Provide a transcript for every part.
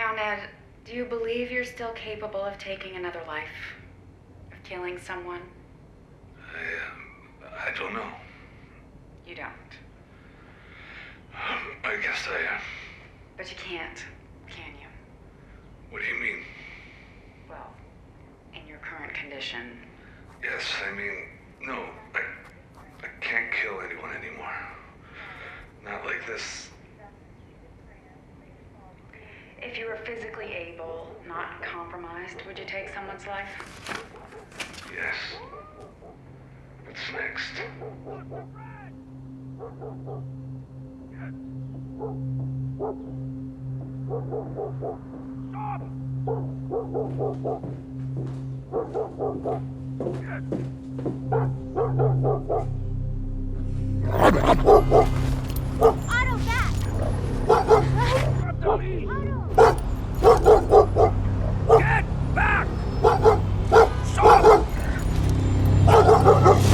Now, Ned, do you believe you're still capable of taking another life? Of killing someone? I don't know. You don't. I guess I am. But you can't, can you? What do you mean? Well, in your current condition. Yes, I mean, no. I can't kill anyone anymore. Not like this. If you were physically able, not compromised, would you take someone's life? Yes. What's next? Auto back! Get back! Stop!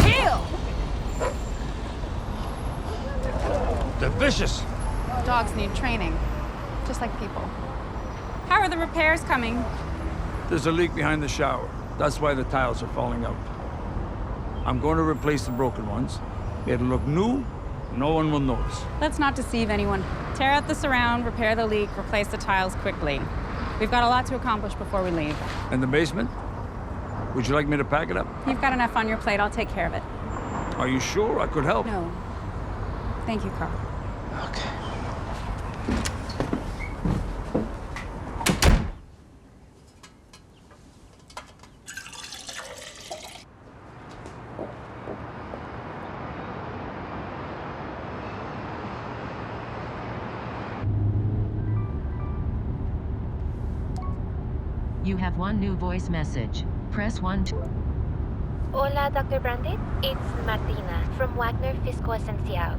Heel! They're vicious. Dogs need training, just like people. How are the repairs coming? There's a leak behind the shower. That's why the tiles are falling out. I'm going to replace the broken ones. It'll look new. No one will notice. Let's not deceive anyone. Tear out the surround, repair the leak, replace the tiles quickly. We've got a lot to accomplish before we leave. And the basement? Would you like me to pack it up? You've got enough on your plate. I'll take care of it. Are you sure I could help? No. Thank you, Carl. Okay. You have one new voice message. Press 1 to... Hola, Dr. Brandit. It's Martina from Wagner Fisco Esencial.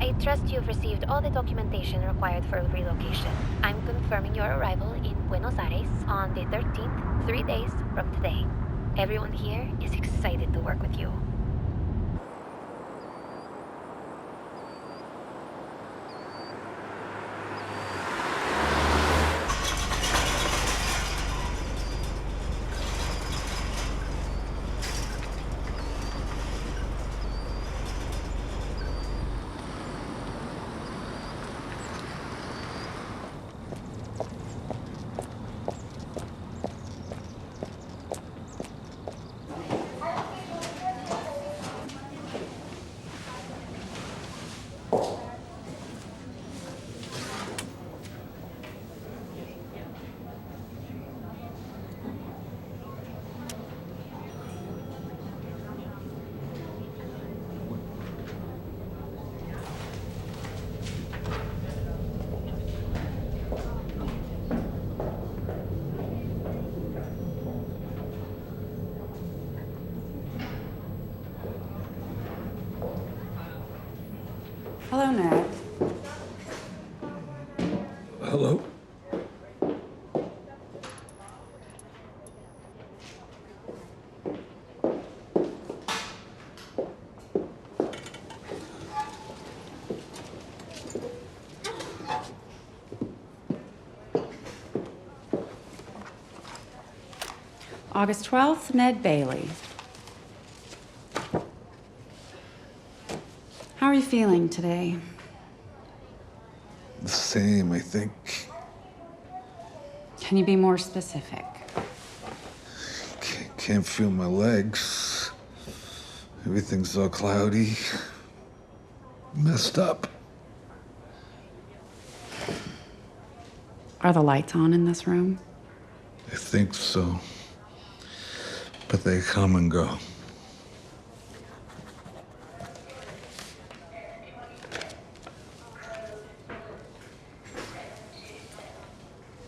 I trust you've received all the documentation required for relocation. I'm confirming your arrival in Buenos Aires on the 13th, 3 days from today. Everyone here is excited to work with you. Hello, Ned. Hello? August 12th, Ned Bailey. How are you feeling today? The same, I think. Can you be more specific? Can't feel my legs. Everything's all cloudy. Messed up. Are the lights on in this room? I think so. But they come and go.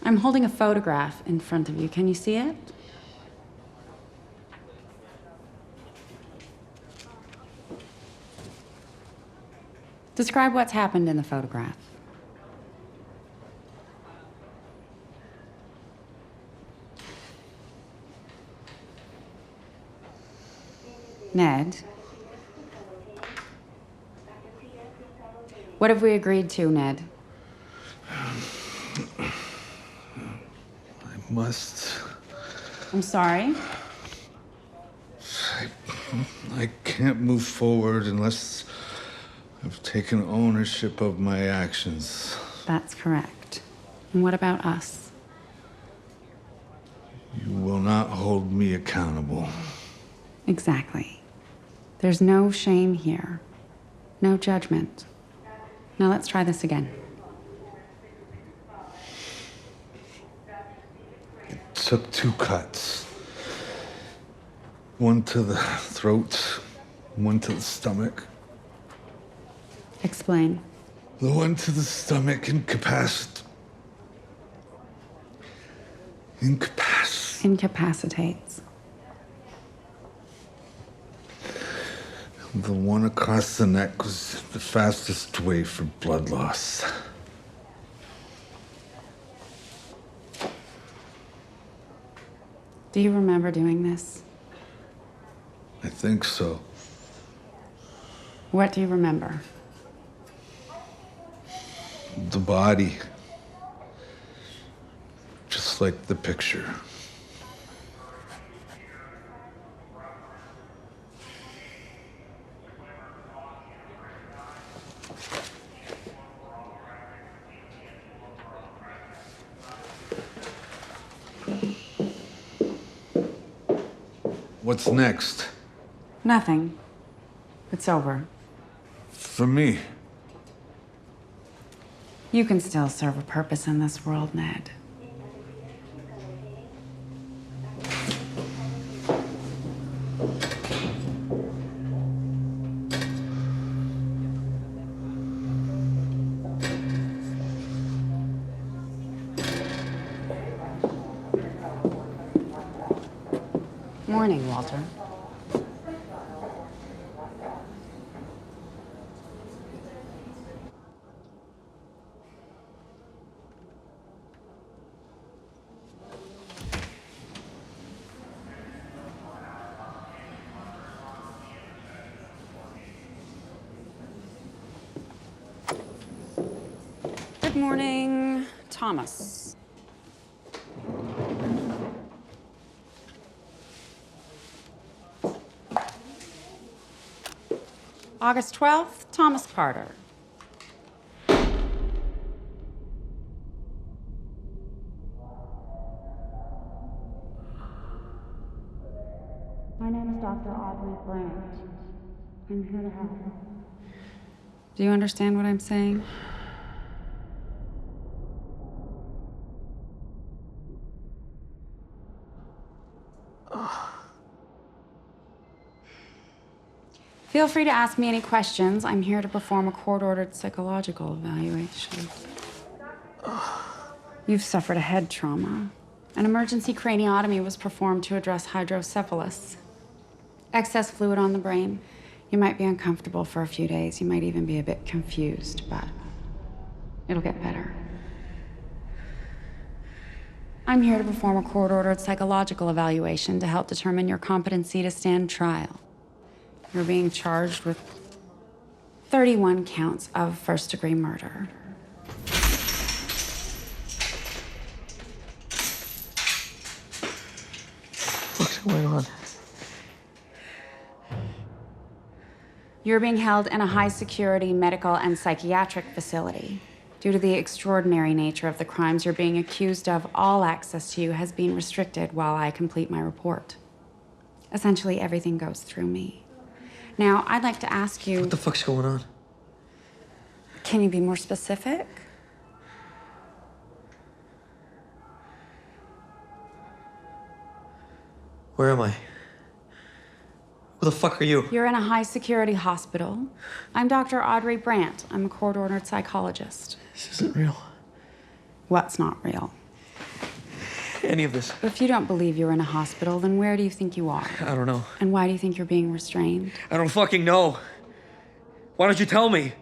I'm holding a photograph in front of you. Can you see it? Describe what's happened in the photograph. Ned? What have we agreed to, Ned? must. I'm sorry. I can't move forward unless I've taken ownership of my actions. That's correct. And what about us? You will not hold me accountable. Exactly. There's no shame here. No judgment. Now let's try this again. It took 2 cuts. One to the throat, one to the stomach. Explain. The one to the stomach Incapacitates. The one across the neck was the fastest way for blood loss. Do you remember doing this? I think so. What do you remember? The body. Just like the picture. What's next? Nothing. It's over. For me. You can still serve a purpose in this world, Ned. Morning, Walter. Good morning, Thomas. August 12th, Thomas Carter. My name is Dr. Audrey Brandt. I'm here to help. Do you understand what I'm saying? Feel free to ask me any questions. I'm here to perform a court-ordered psychological evaluation. You've suffered a head trauma. An emergency craniotomy was performed to address hydrocephalus. Excess fluid on the brain. You might be uncomfortable for a few days. You might even be a bit confused, but it'll get better. I'm here to perform a court-ordered psychological evaluation to help determine your competency to stand trial. You're being charged with 31 counts of first-degree murder. What's going on? You're being held in a high-security medical and psychiatric facility. Due to the extraordinary nature of the crimes you're being accused of, all access to you has been restricted while I complete my report. Essentially, everything goes through me. Now, I'd like to ask you... What the fuck's going on? Can you be more specific? Where am I? Who the fuck are you? You're in a high-security hospital. I'm Dr. Audrey Brandt. I'm a court-ordered psychologist. This isn't real. What's not real? Any of this. If you don't believe you're in a hospital, then where do you think you are? I don't know. And why do you think you're being restrained? I don't fucking know. Why don't you tell me?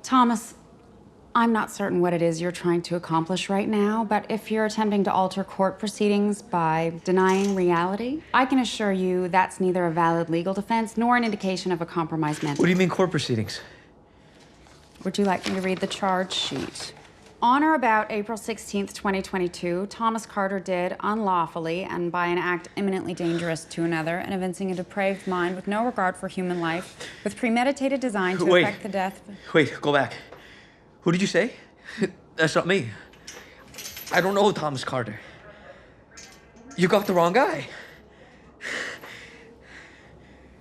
Thomas, I'm not certain what it is you're trying to accomplish right now, but if you're attempting to alter court proceedings by denying reality, I can assure you that's neither a valid legal defense nor an indication of a compromised mental. What do you mean court proceedings? Would you like me to read the charge sheet? On or about April 16th, 2022, Thomas Carter did, unlawfully and by an act imminently dangerous to another, and evincing a depraved mind with no regard for human life, with premeditated design to effect the death... Wait, go back. Who did you say? That's not me. I don't know Thomas Carter. You got the wrong guy.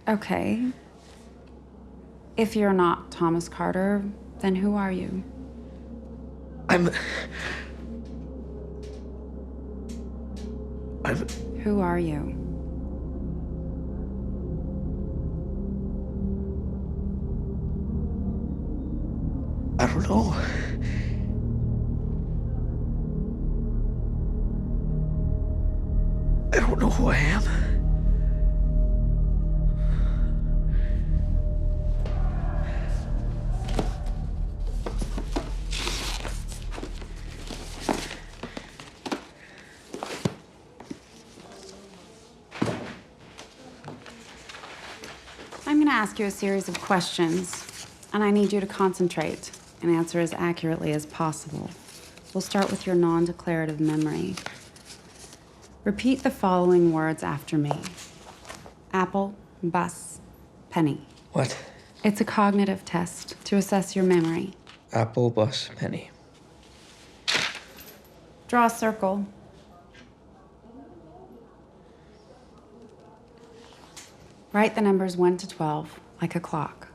Okay. If you're not Thomas Carter, then who are you? Who are you? I don't know. I don't know who I am. I'm going to ask you a series of questions, and I need you to concentrate and answer as accurately as possible. We'll start with your non-declarative memory. Repeat the following words after me. Apple, bus, penny. What? It's a cognitive test to assess your memory. Apple, bus, penny. Draw a circle. Write the numbers 1 to 12, like a clock.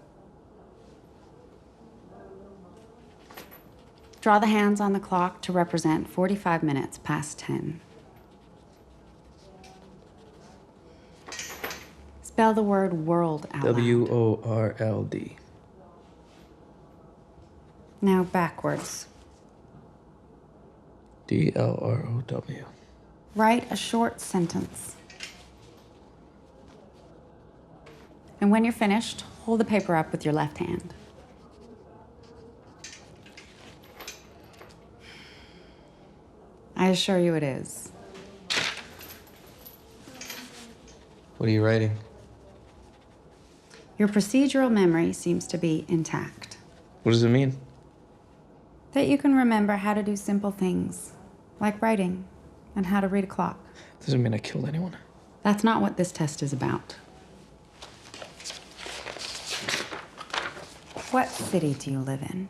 Draw the hands on the clock to represent 45 minutes past 10. Spell the word world out loud. WORLD. Now backwards. DLROW. Write a short sentence. And when you're finished, hold the paper up with your left hand. I assure you it is. What are you writing? Your procedural memory seems to be intact. What does it mean? That you can remember how to do simple things, like writing, and how to read a clock. Doesn't mean I killed anyone. That's not what this test is about. What city do you live in?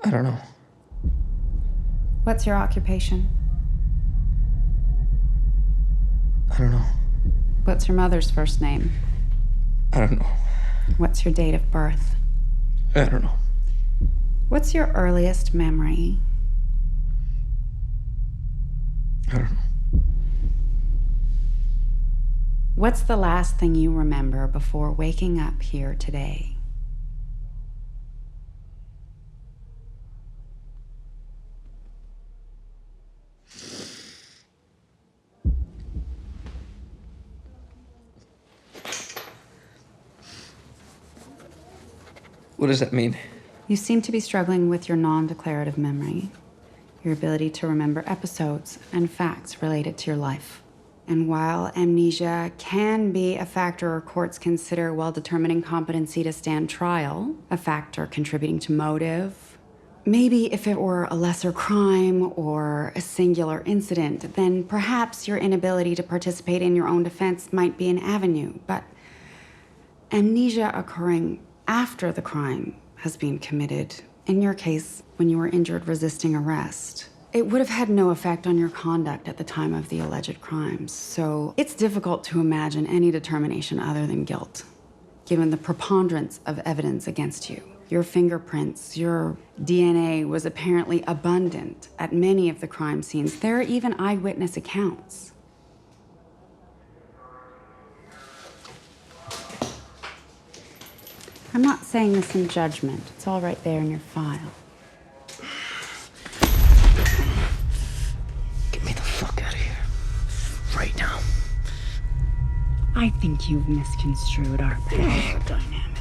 I don't know. What's your occupation? I don't know. What's your mother's first name? I don't know. What's your date of birth? I don't know. What's your earliest memory? I don't know. What's the last thing you remember before waking up here today? What does that mean? You seem to be struggling with your non-declarative memory, your ability to remember episodes and facts related to your life. And while amnesia can be a factor courts consider while determining competency to stand trial, a factor contributing to motive, maybe if it were a lesser crime or a singular incident, then perhaps your inability to participate in your own defense might be an avenue. But amnesia occurring after the crime has been committed, in your case, when you were injured resisting arrest, it would have had no effect on your conduct at the time of the alleged crimes. So it's difficult to imagine any determination other than guilt, given the preponderance of evidence against you. Your fingerprints, your DNA was apparently abundant at many of the crime scenes. There are even eyewitness accounts. I'm not saying this in judgment. It's all right there in your file. Get me the fuck out of here. Right now. I think you've misconstrued our power dynamic.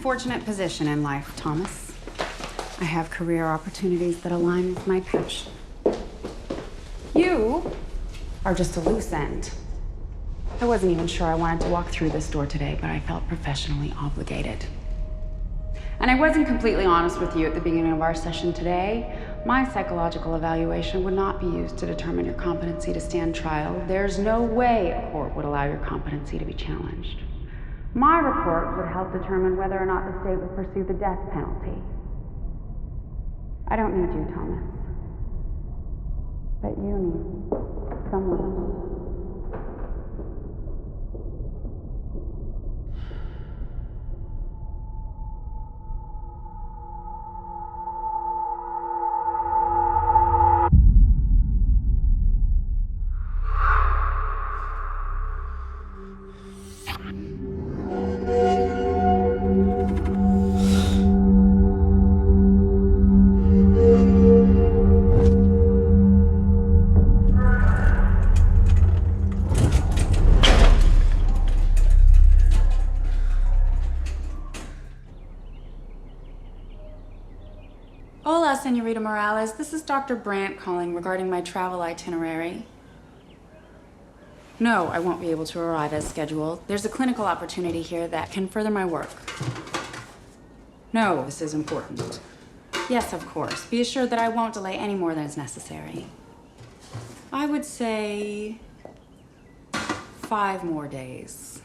fortunate position in life, Thomas. I have career opportunities that align with my passion. You are just a loose end. I wasn't even sure I wanted to walk through this door today, but I felt professionally obligated. And I wasn't completely honest with you at the beginning of our session today. My psychological evaluation would not be used to determine your competency to stand trial. There's no way a court would allow your competency to be challenged. My report would help determine whether or not the state would pursue the death penalty. I don't need you, Thomas. But you need someone. Hola, Senorita Morales. This is Dr. Brandt calling regarding my travel itinerary. No, I won't be able to arrive as scheduled. There's a clinical opportunity here that can further my work. No, this is important. Yes, of course. Be assured that I won't delay any more than is necessary. I would say 5 more days.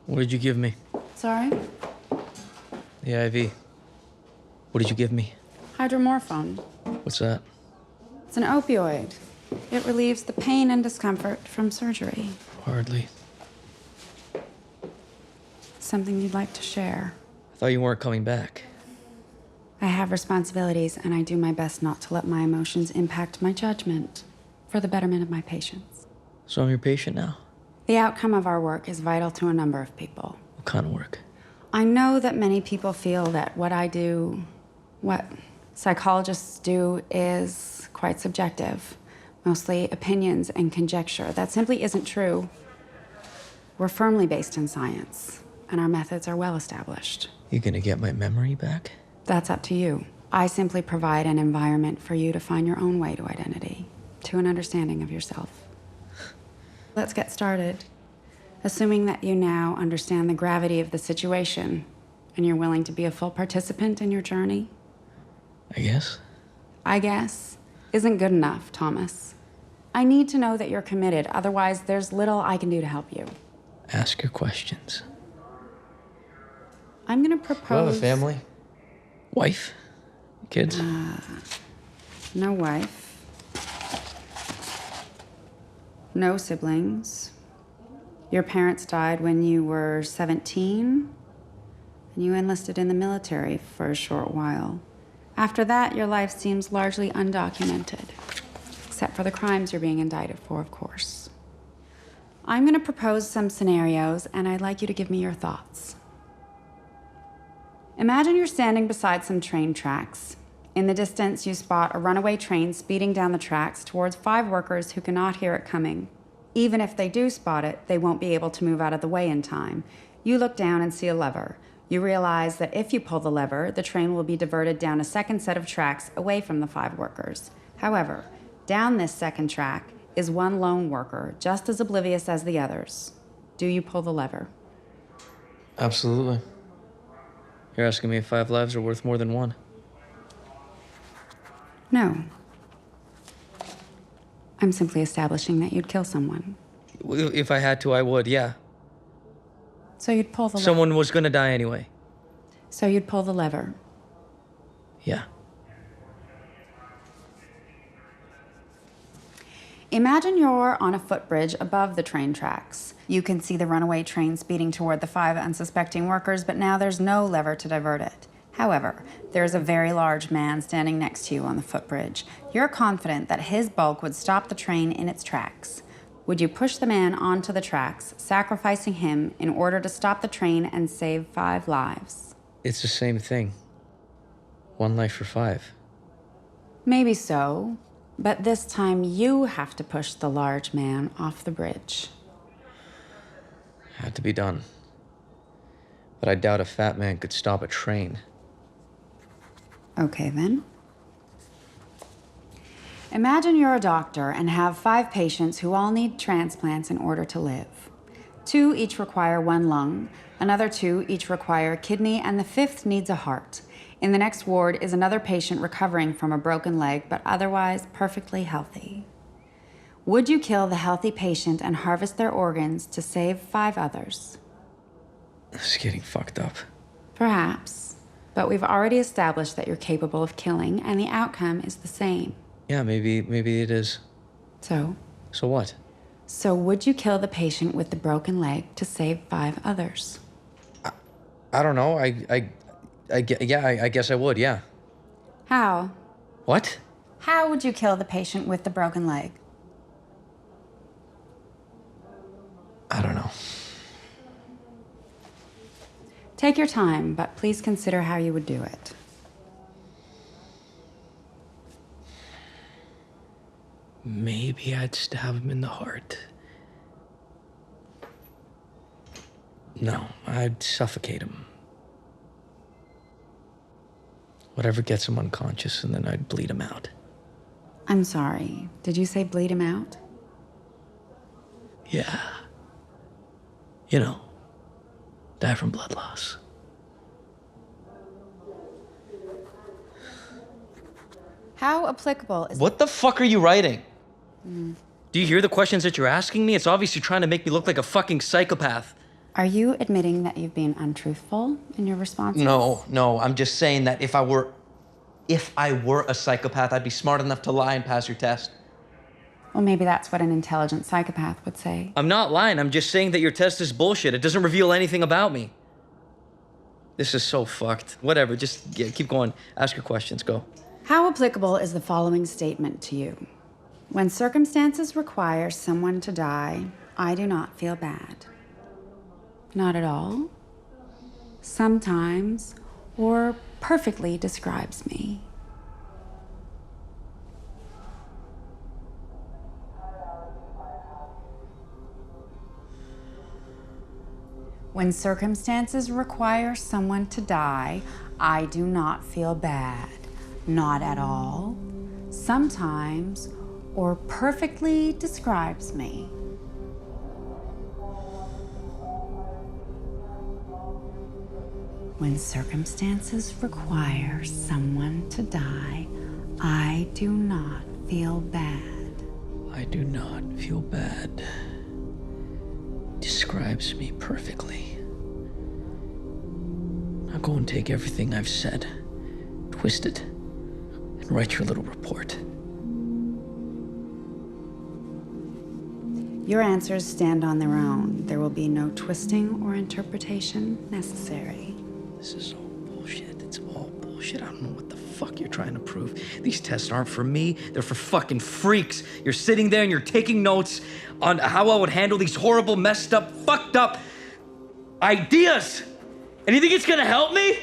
What did you give me? Sorry? The IV. What did you give me? Hydromorphone. What's that? It's an opioid. It relieves the pain and discomfort from surgery. Hardly. Something you'd like to share. I thought you weren't coming back. I have responsibilities, and I do my best not to let my emotions impact my judgment for the betterment of my patients. So I'm your patient now? The outcome of our work is vital to a number of people. What kind of work? I know that many people feel that what I do, what psychologists do, is quite subjective. Mostly opinions and conjecture. That simply isn't true. We're firmly based in science, and our methods are well established. You gonna get my memory back? That's up to you. I simply provide an environment for you to find your own way to identity, to an understanding of yourself. Let's get started. Assuming that you now understand the gravity of the situation and you're willing to be a full participant in your journey. I guess. I guess isn't good enough, Thomas. I need to know that you're committed, otherwise there's little I can do to help you. Ask your questions. I'm gonna Do I propose... have a family? Wife? Kids? No wife. No siblings. Your parents died when you were 17, and you enlisted in the military for a short while. After that, your life seems largely undocumented, except for the crimes you're being indicted for, of course. I'm going to propose some scenarios, and I'd like you to give me your thoughts. Imagine you're standing beside some train tracks. In the distance, you spot a runaway train speeding down the tracks towards 5 workers who cannot hear it coming. Even if they do spot it, they won't be able to move out of the way in time. You look down and see a lever. You realize that if you pull the lever, the train will be diverted down a second set of tracks away from the 5 workers. However, down this second track is one lone worker, just as oblivious as the others. Do you pull the lever? Absolutely. You're asking me if 5 lives are worth more than 1. No. I'm simply establishing that you'd kill someone. If I had to, I would, yeah. So you'd pull the lever. Someone was gonna die anyway. So you'd pull the lever. Yeah. Imagine you're on a footbridge above the train tracks. You can see the runaway train speeding toward the 5 unsuspecting workers, but now there's no lever to divert it. However, there's a very large man standing next to you on the footbridge. You're confident that his bulk would stop the train in its tracks. Would you push the man onto the tracks, sacrificing him in order to stop the train and save 5 lives? It's the same thing. 1 life for 5. Maybe so, but this time you have to push the large man off the bridge. Had to be done. But I doubt a fat man could stop a train. Okay, then. Imagine you're a doctor and have 5 patients who all need transplants in order to live. 2 each require 1 lung, another 2 each require a kidney, and the 5th needs a heart. In the next ward is another patient recovering from a broken leg, but otherwise perfectly healthy. Would you kill the healthy patient and harvest their organs to save 5 others? This is getting fucked up. Perhaps, but we've already established that you're capable of killing, and the outcome is the same. Yeah, maybe it is. So what? So would you kill the patient with the broken leg to save 5 others? I don't know. I guess I would, yeah. How? What? How would you kill the patient with the broken leg? I don't know. Take your time, but please consider how you would do it. Maybe I'd stab him in the heart. No, I'd suffocate him. Whatever gets him unconscious, and then I'd bleed him out. I'm sorry. Did you say bleed him out? Yeah. You know, die from blood loss. How applicable is... What the fuck are you writing? Do you hear the questions that you're asking me? It's obviously trying to make me look like a fucking psychopath. Are you admitting that you've been untruthful in your responses? No, I'm just saying that if I were a psychopath, I'd be smart enough to lie and pass your test. Well, maybe that's what an intelligent psychopath would say. I'm not lying, I'm just saying that your test is bullshit. It doesn't reveal anything about me. This is so fucked. Whatever, just keep going. Ask your questions, go. How applicable is the following statement to you? When circumstances require someone to die, I do not feel bad. Not at all. Sometimes, or perfectly describes me. When circumstances require someone to die, I do not feel bad. Not at all. Sometimes, or perfectly describes me. When circumstances require someone to die, I do not feel bad. I do not feel bad. Describes me perfectly. Now go and take everything I've said, twist it, and write your little report. Your answers stand on their own. There will be no twisting or interpretation necessary. This is all bullshit. It's all bullshit. I don't know what the fuck you're trying to prove. These tests aren't for me. They're for fucking freaks. You're sitting there and you're taking notes on how I would handle these horrible, messed up, fucked up ideas. And you think it's gonna help me?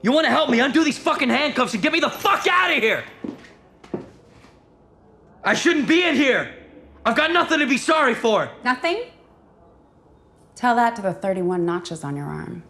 You wanna help me undo these fucking handcuffs and get me the fuck out of here? I shouldn't be in here. I've got nothing to be sorry for. Nothing? Tell that to the 31 notches on your arm.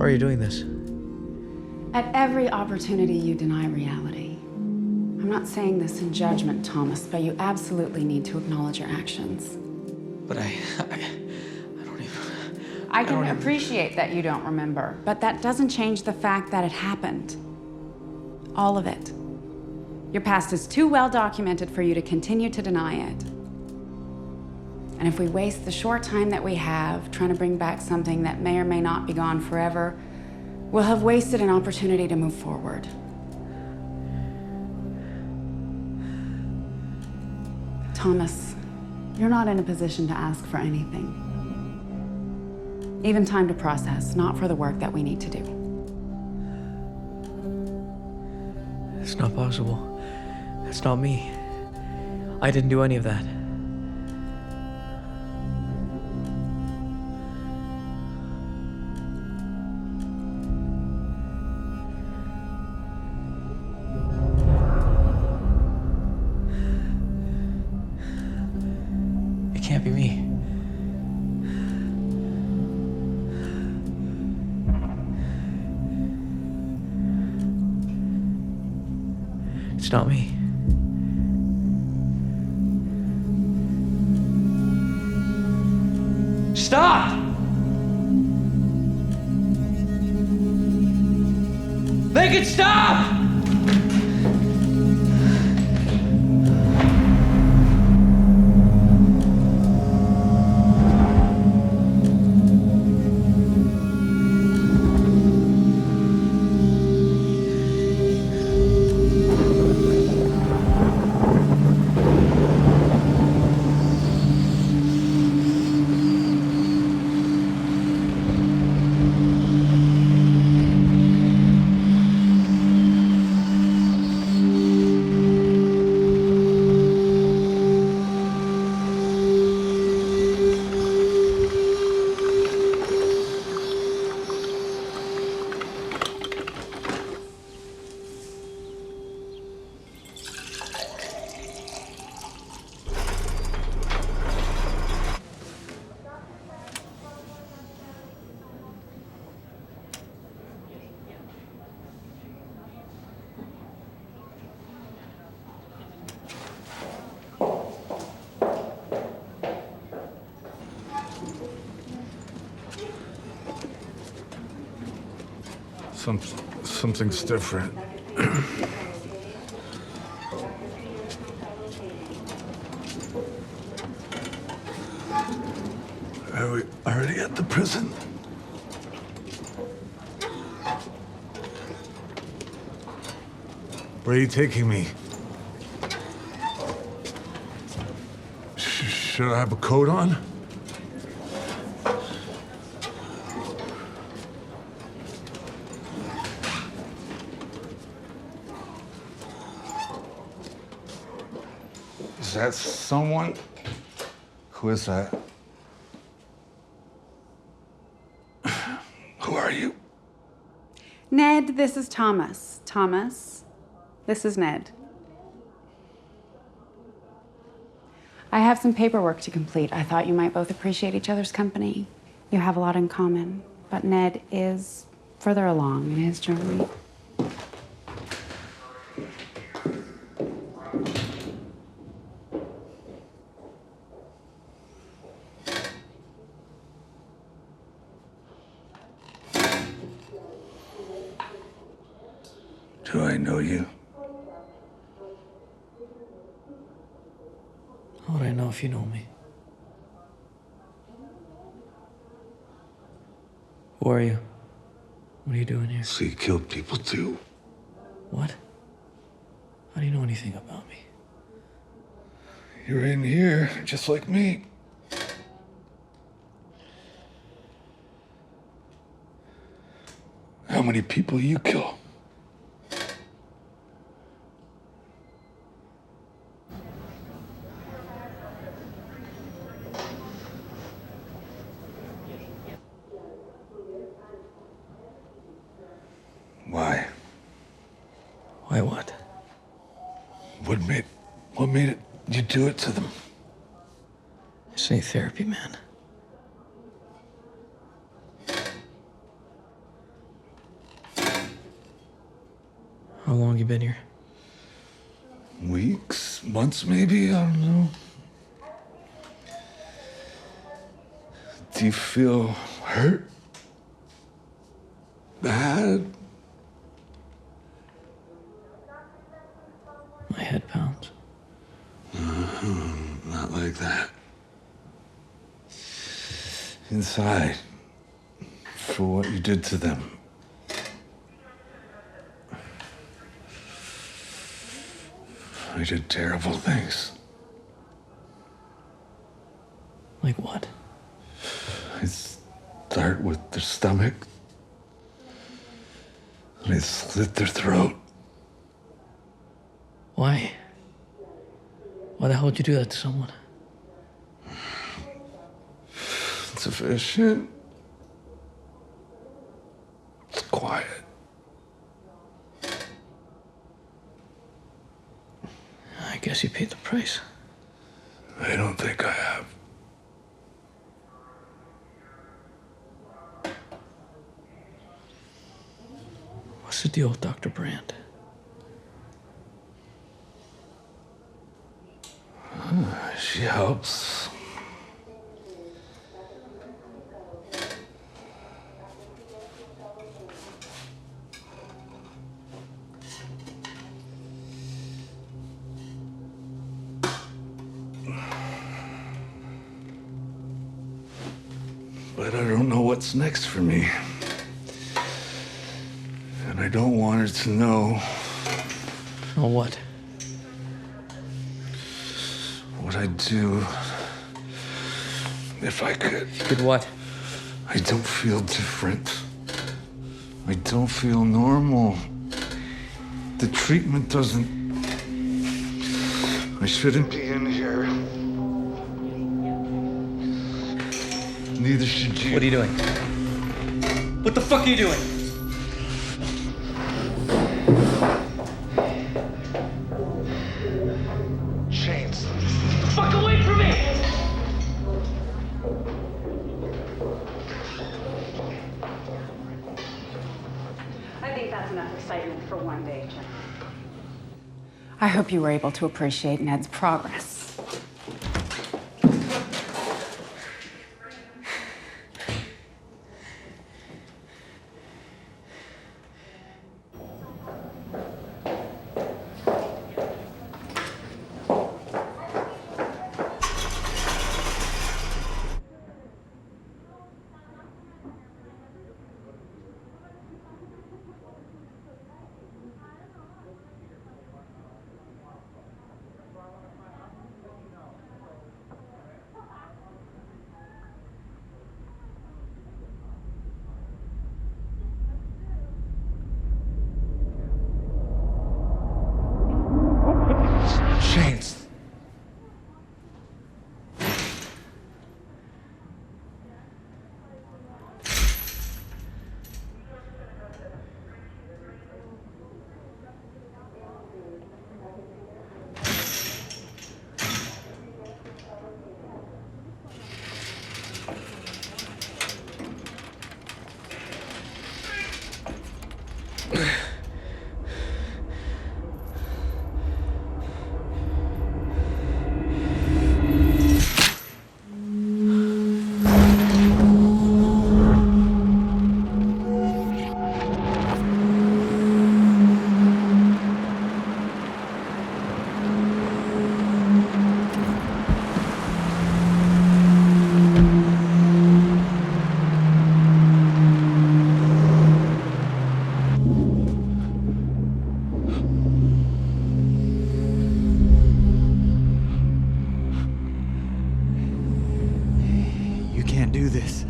Why are you doing this? At every opportunity, you deny reality. I'm not saying this in judgment, Thomas, but you absolutely need to acknowledge your actions. But I don't even... I can appreciate that you don't remember, but that doesn't change the fact that it happened. All of it. Your past is too well documented for you to continue to deny it. And if we waste the short time that we have trying to bring back something that may or may not be gone forever, we'll have wasted an opportunity to move forward. Thomas, you're not in a position to ask for anything. Even time to process, not for the work that we need to do. It's not possible. That's not me. I didn't do any of that. It can't be me. It's not me. Stop! Make it stop! Something's different. Are we already at the prison? Where are you taking me? Should I have a coat on? Is that someone? Who is that? Who are you? Ned, this is Thomas. Thomas, this is Ned. I have some paperwork to complete. I thought you might both appreciate each other's company. You have a lot in common, but Ned is further along in his journey. Do I know you? How would I know if you know me? Who are you? What are you doing here? So you killed people too? What? How do you know anything about me? You're in here, just like me. How many people you kill? Why? Why what? What made it you do it to them? This ain't therapy, man. How long you been here? Weeks, months maybe, I don't know. Do you feel hurt? Bad? My head pounds. Not like that. Inside, for what you did to them. I did terrible things. Like what? I start with their stomach. And I slit their throat. Why? Why the hell would you do that to someone? Sufficient. It's quiet. I guess you paid the price. I don't think I have. What's the deal with Dr. Brand? She helps. But I don't know what's next for me. And I don't want her to know Oh, what? what I'd do if I could. Did what? I don't feel different. I don't feel normal. The treatment doesn't... I shouldn't be in here. Neither should you. What are you doing? What the fuck are you doing? Chains. Fuck away from me! I think that's enough excitement for one day, Jen. I hope you were able to appreciate Ned's progress. Chains. You can't do this.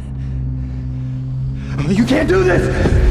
You can't do this!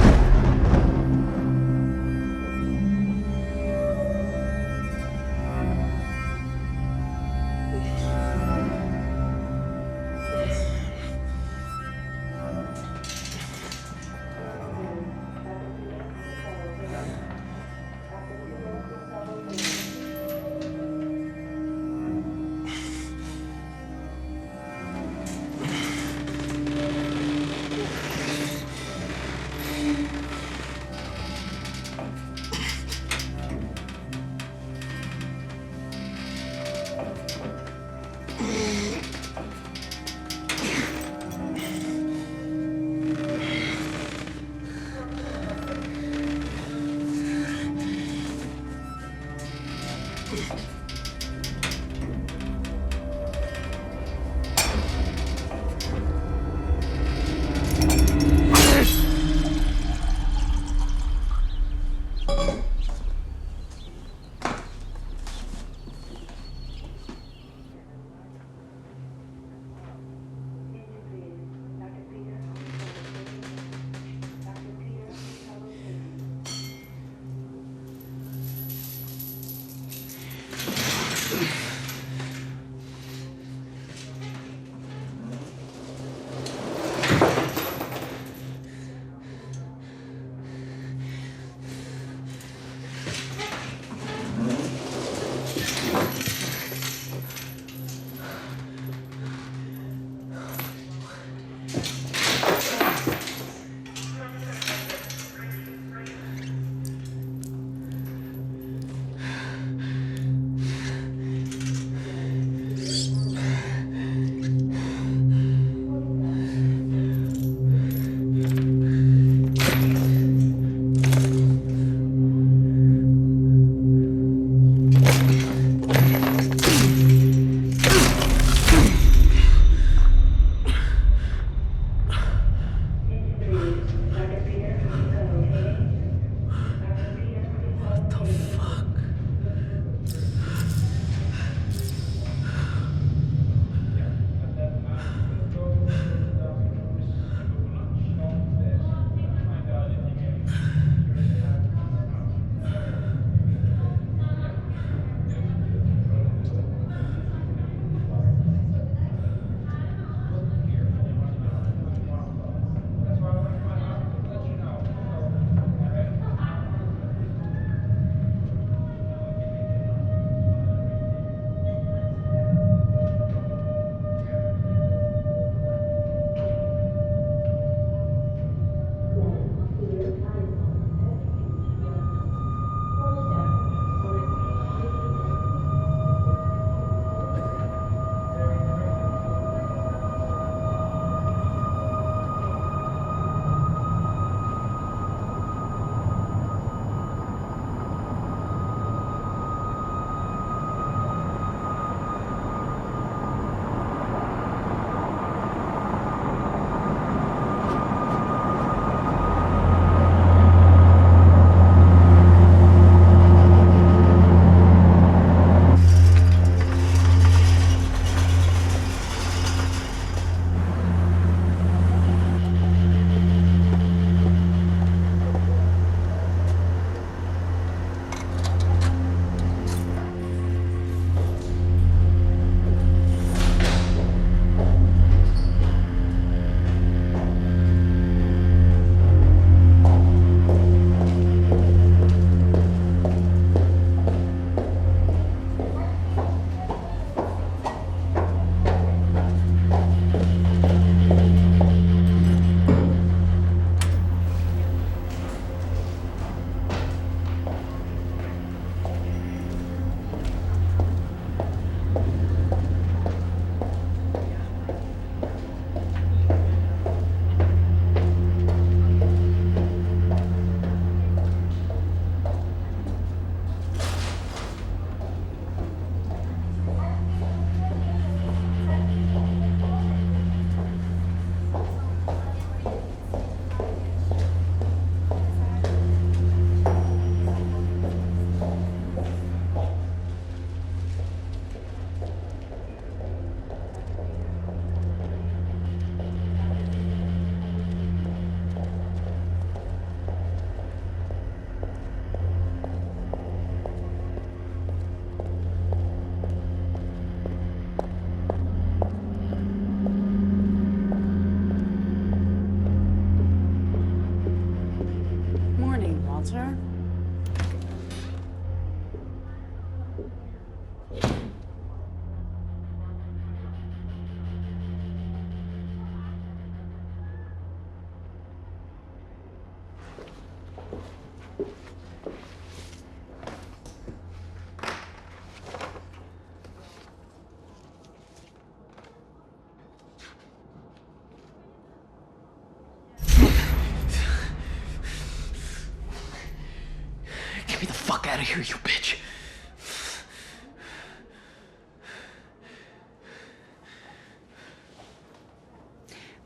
hear you, bitch.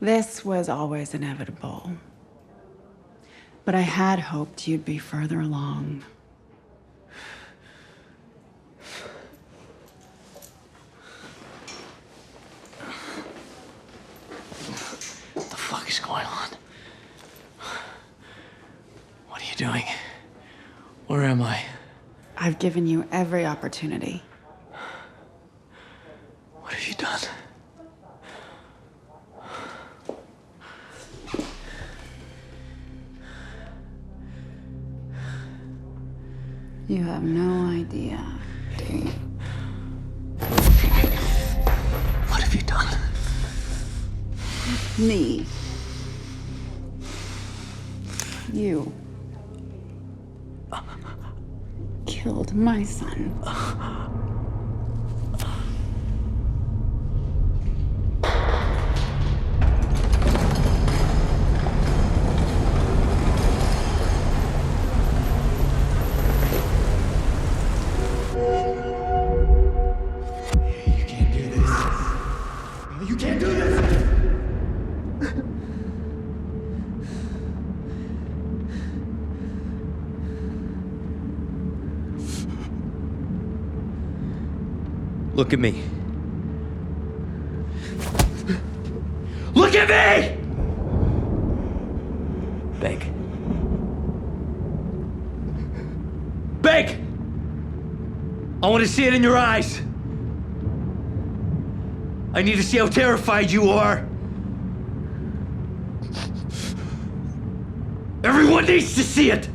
This was always inevitable. But I had hoped you'd be further along. What the fuck is going on? What are you doing? Where am I? I've given you every opportunity. What have you done? You have no idea, do you? What have you done? Me. You. Killed my son. You can't do this. You can't do this! Look at me. Look at me! Beg. Beg! I want to see it in your eyes. I need to see how terrified you are. Everyone needs to see it!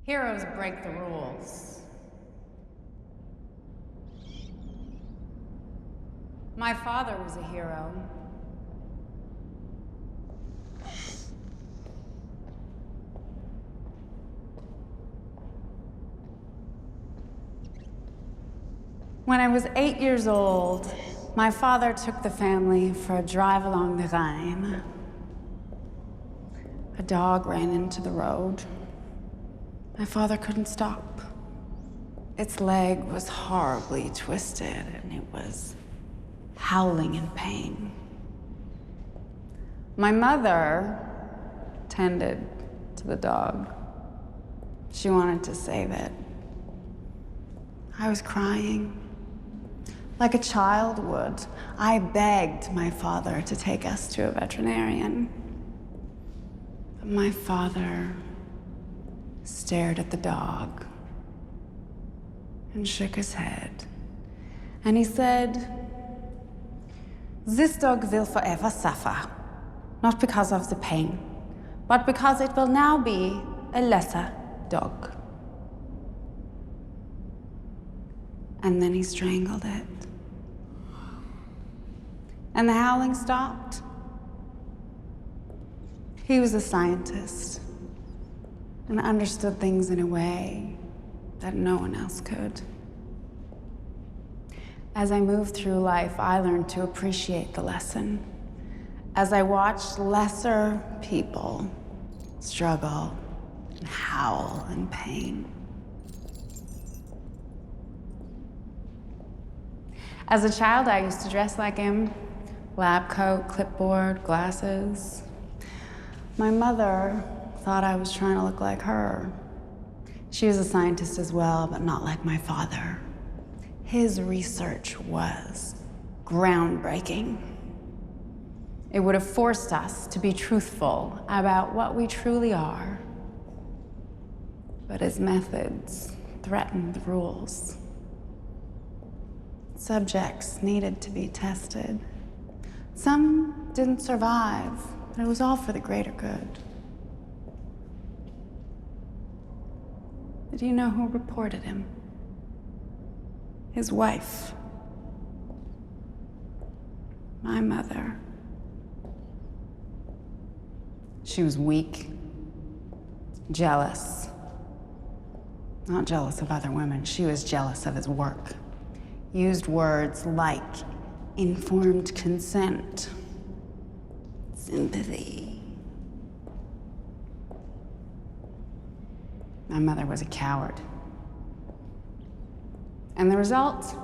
Heroes break the rules. My father was a hero. When I was 8 years old, my father took the family for a drive along the Rhine. A dog ran into the road. My father couldn't stop. Its leg was horribly twisted, and it was howling in pain. My mother tended to the dog. She wanted to save it. I was crying. Like a child would, I begged my father to take us to a veterinarian. But my father stared at the dog and shook his head. And he said, "This dog will forever suffer, not because of the pain, but because it will now be a lesser dog." And then he strangled it. And the howling stopped. He was a scientist and understood things in a way that no one else could. As I moved through life, I learned to appreciate the lesson. As I watched lesser people struggle and howl in pain. As a child, I used to dress like him. Lab coat, clipboard, glasses. My mother thought I was trying to look like her. She was a scientist as well, but not like my father. His research was groundbreaking. It would have forced us to be truthful about what we truly are. But his methods threatened the rules. Subjects needed to be tested. Some didn't survive, but it was all for the greater good. But do you know who reported him? His wife. My mother. She was weak, jealous. Not jealous of other women, she was jealous of his work. Used words like informed consent, sympathy. My mother was a coward. And the result?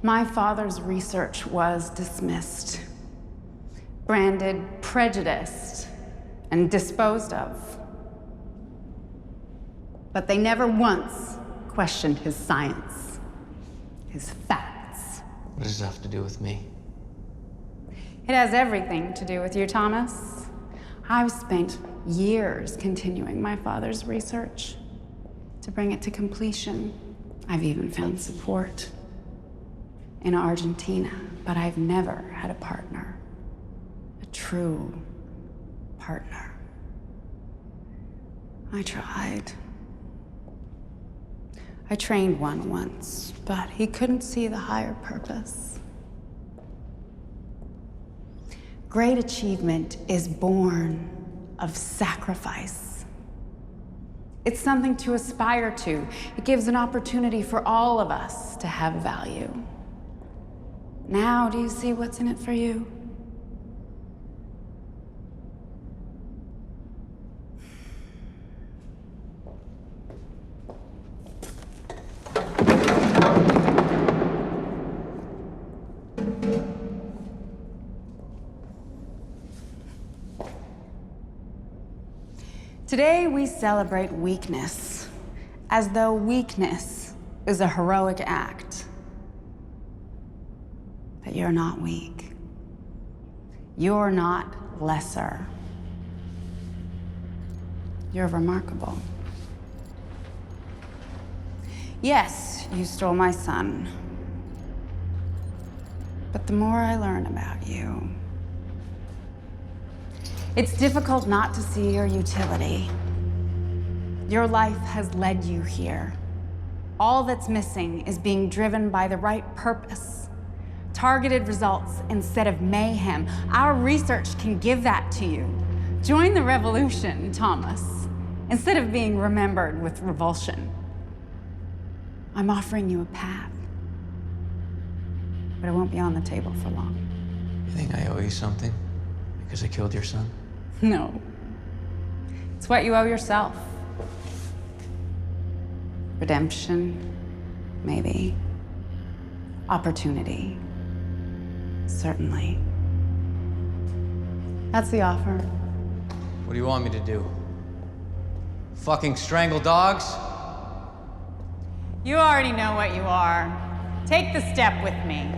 My father's research was dismissed, branded prejudiced, and disposed of. But they never once questioned his science, his facts. What does that have to do with me? It has everything to do with you, Thomas. I've spent years continuing my father's research to bring it to completion. I've even found support in Argentina, but I've never had a partner, a true partner. I tried. I trained one once, but he couldn't see the higher purpose. Great achievement is born of sacrifice. It's something to aspire to. It gives an opportunity for all of us to have value. Now, do you see what's in it for you? Today, we celebrate weakness, as though weakness is a heroic act. But you're not weak. You're not lesser. You're remarkable. Yes, you stole my son. But the more I learn about you, it's difficult not to see your utility. Your life has led you here. All that's missing is being driven by the right purpose. Targeted results instead of mayhem. Our research can give that to you. Join the revolution, Thomas, instead of being remembered with revulsion. I'm offering you a path, but it won't be on the table for long. You think I owe you something? Because I killed your son? No. It's what you owe yourself. Redemption, maybe. Opportunity, certainly. That's the offer. What do you want me to do? Fucking strangle dogs? You already know what you are. Take the step with me.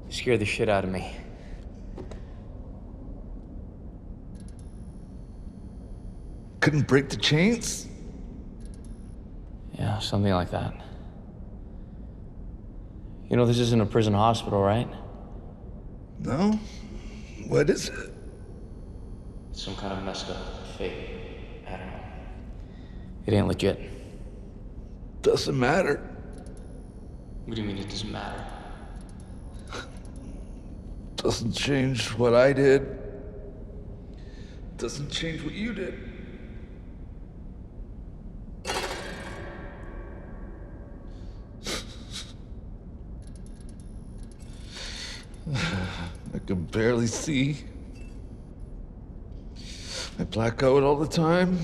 Scared the shit out of me. couldn't break the chains? Yeah, something like that. You know, this isn't a prison hospital, right? No? What is it? Some kind of messed up fake. I don't know. It ain't legit. Doesn't matter. What do you mean it doesn't matter? Doesn't change what I did. Doesn't change what you did. I can barely see. I black out all the time.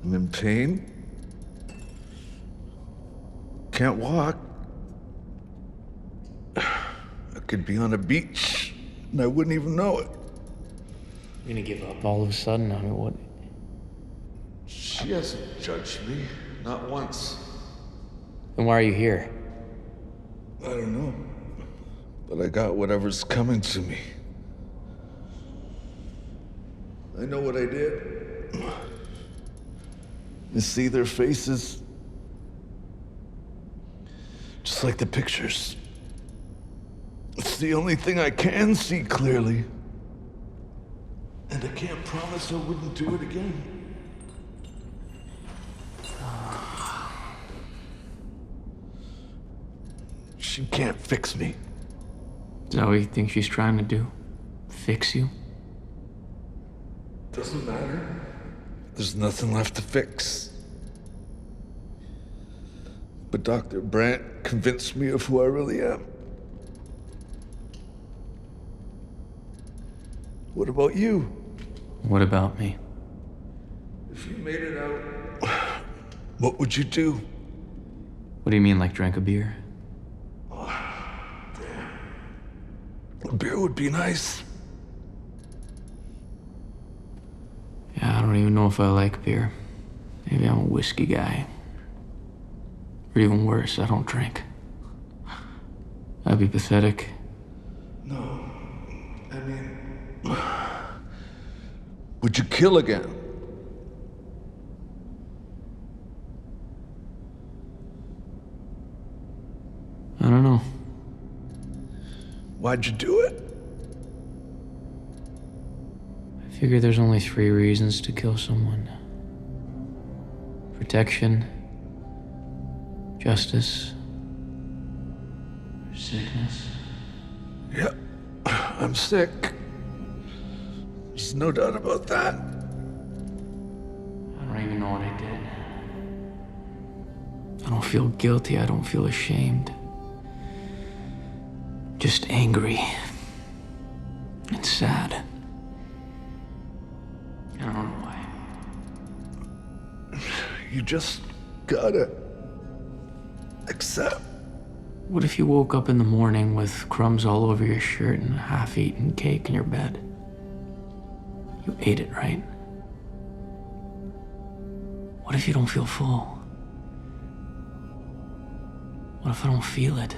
I'm in pain. Can't walk. I could be on a beach and I wouldn't even know it. You're gonna give up all of a sudden? I mean, what? She hasn't judged me, not once. Then why are you here? I don't know. But I got whatever's coming to me. I know what I did. You see their faces. Just like the pictures. It's the only thing I can see clearly. And I can't promise I wouldn't do it again. She can't fix me. Is that what you think she's trying to do? Fix you? Doesn't matter. There's nothing left to fix. But Dr. Brandt convinced me of who I really am. What about you? What about me? If you made it out, what would you do? What do you mean, like drank a beer? A beer would be nice. Yeah, I don't even know if I like beer. Maybe I'm a whiskey guy. Or even worse, I don't drink. That'd be pathetic. No. I mean, would you kill again? I don't know. Why'd you do it? I figure there's only 3 reasons to kill someone. Protection, justice, or sickness. Yep. I'm sick. There's no doubt about that. I don't even know what I did. I don't feel guilty. I don't feel ashamed. Just angry. And sad. I don't know why. You just gotta accept. What if you woke up in the morning with crumbs all over your shirt and a half-eaten cake in your bed? You ate it, right? What if you don't feel full? What if I don't feel it?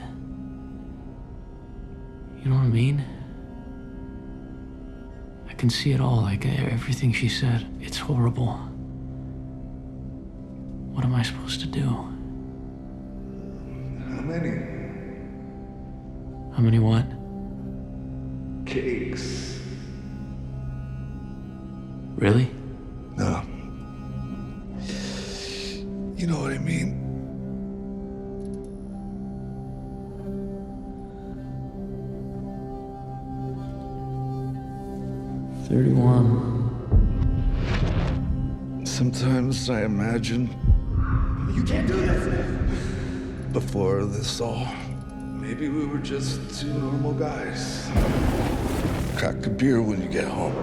You know what I mean? I can see it all, like everything she said. It's horrible. What am I supposed to do? How many? How many what? Cakes. Really? No. You know what I mean? Sometimes I imagine. You can't do this. Before this all, maybe we were just 2 normal guys. Crack a beer when you get home.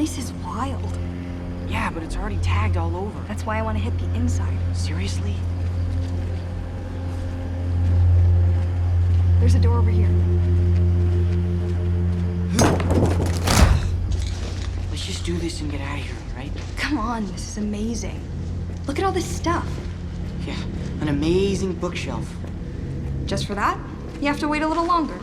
place is wild. Yeah, but it's already tagged all over. That's why I want to hit the inside. Seriously? There's a door over here. Let's just do this and get out of here, right? Come on, this is amazing. Look at all this stuff. Yeah, an amazing bookshelf. Just for that, you have to wait a little longer.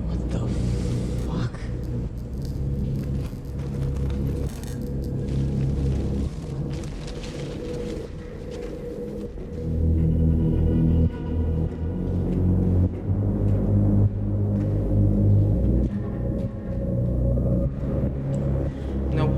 What the fuck? Nope.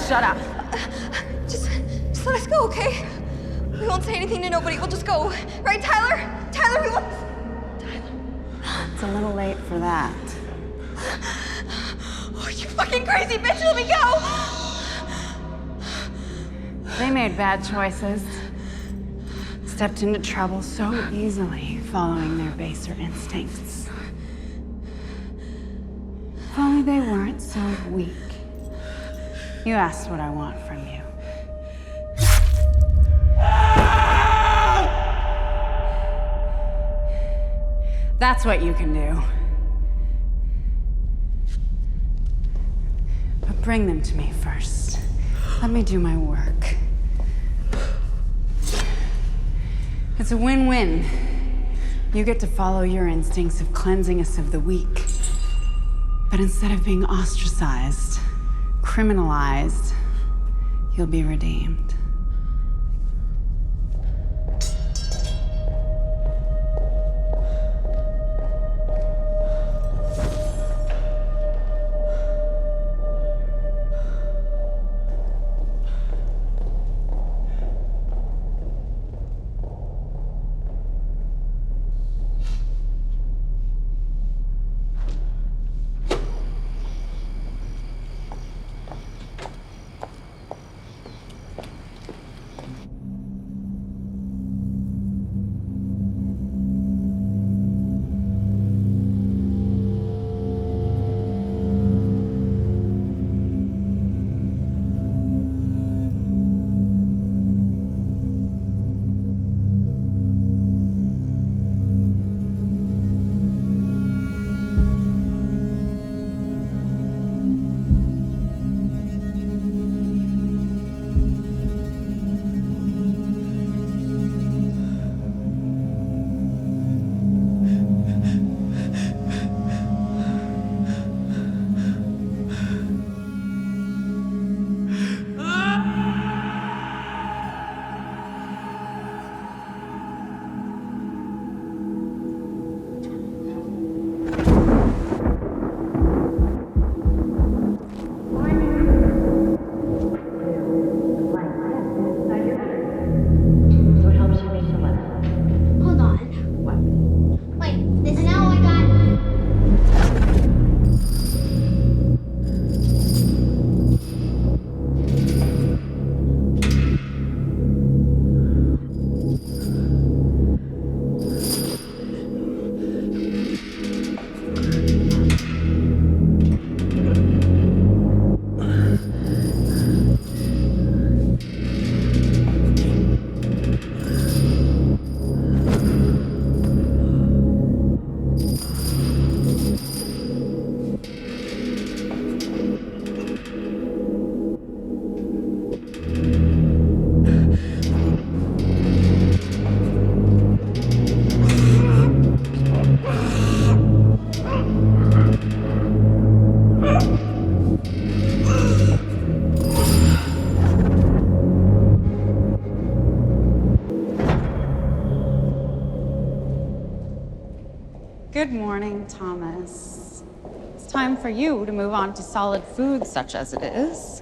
Shut up. Just let us go, okay? We won't say anything to nobody. We'll just go. Right, Tyler? Tyler, we won't... It's a little late for that. Oh, you fucking crazy bitch, let me go! They made bad choices. Stepped into trouble so easily, following their baser instincts. If only they weren't so weak. You asked what I want from you. That's what you can do. But bring them to me first. Let me do my work. It's a win-win. You get to follow your instincts of cleansing us of the weak. But instead of being ostracized, criminalized, you'll be redeemed. Good morning, Thomas. It's time for you to move on to solid food, such as it is.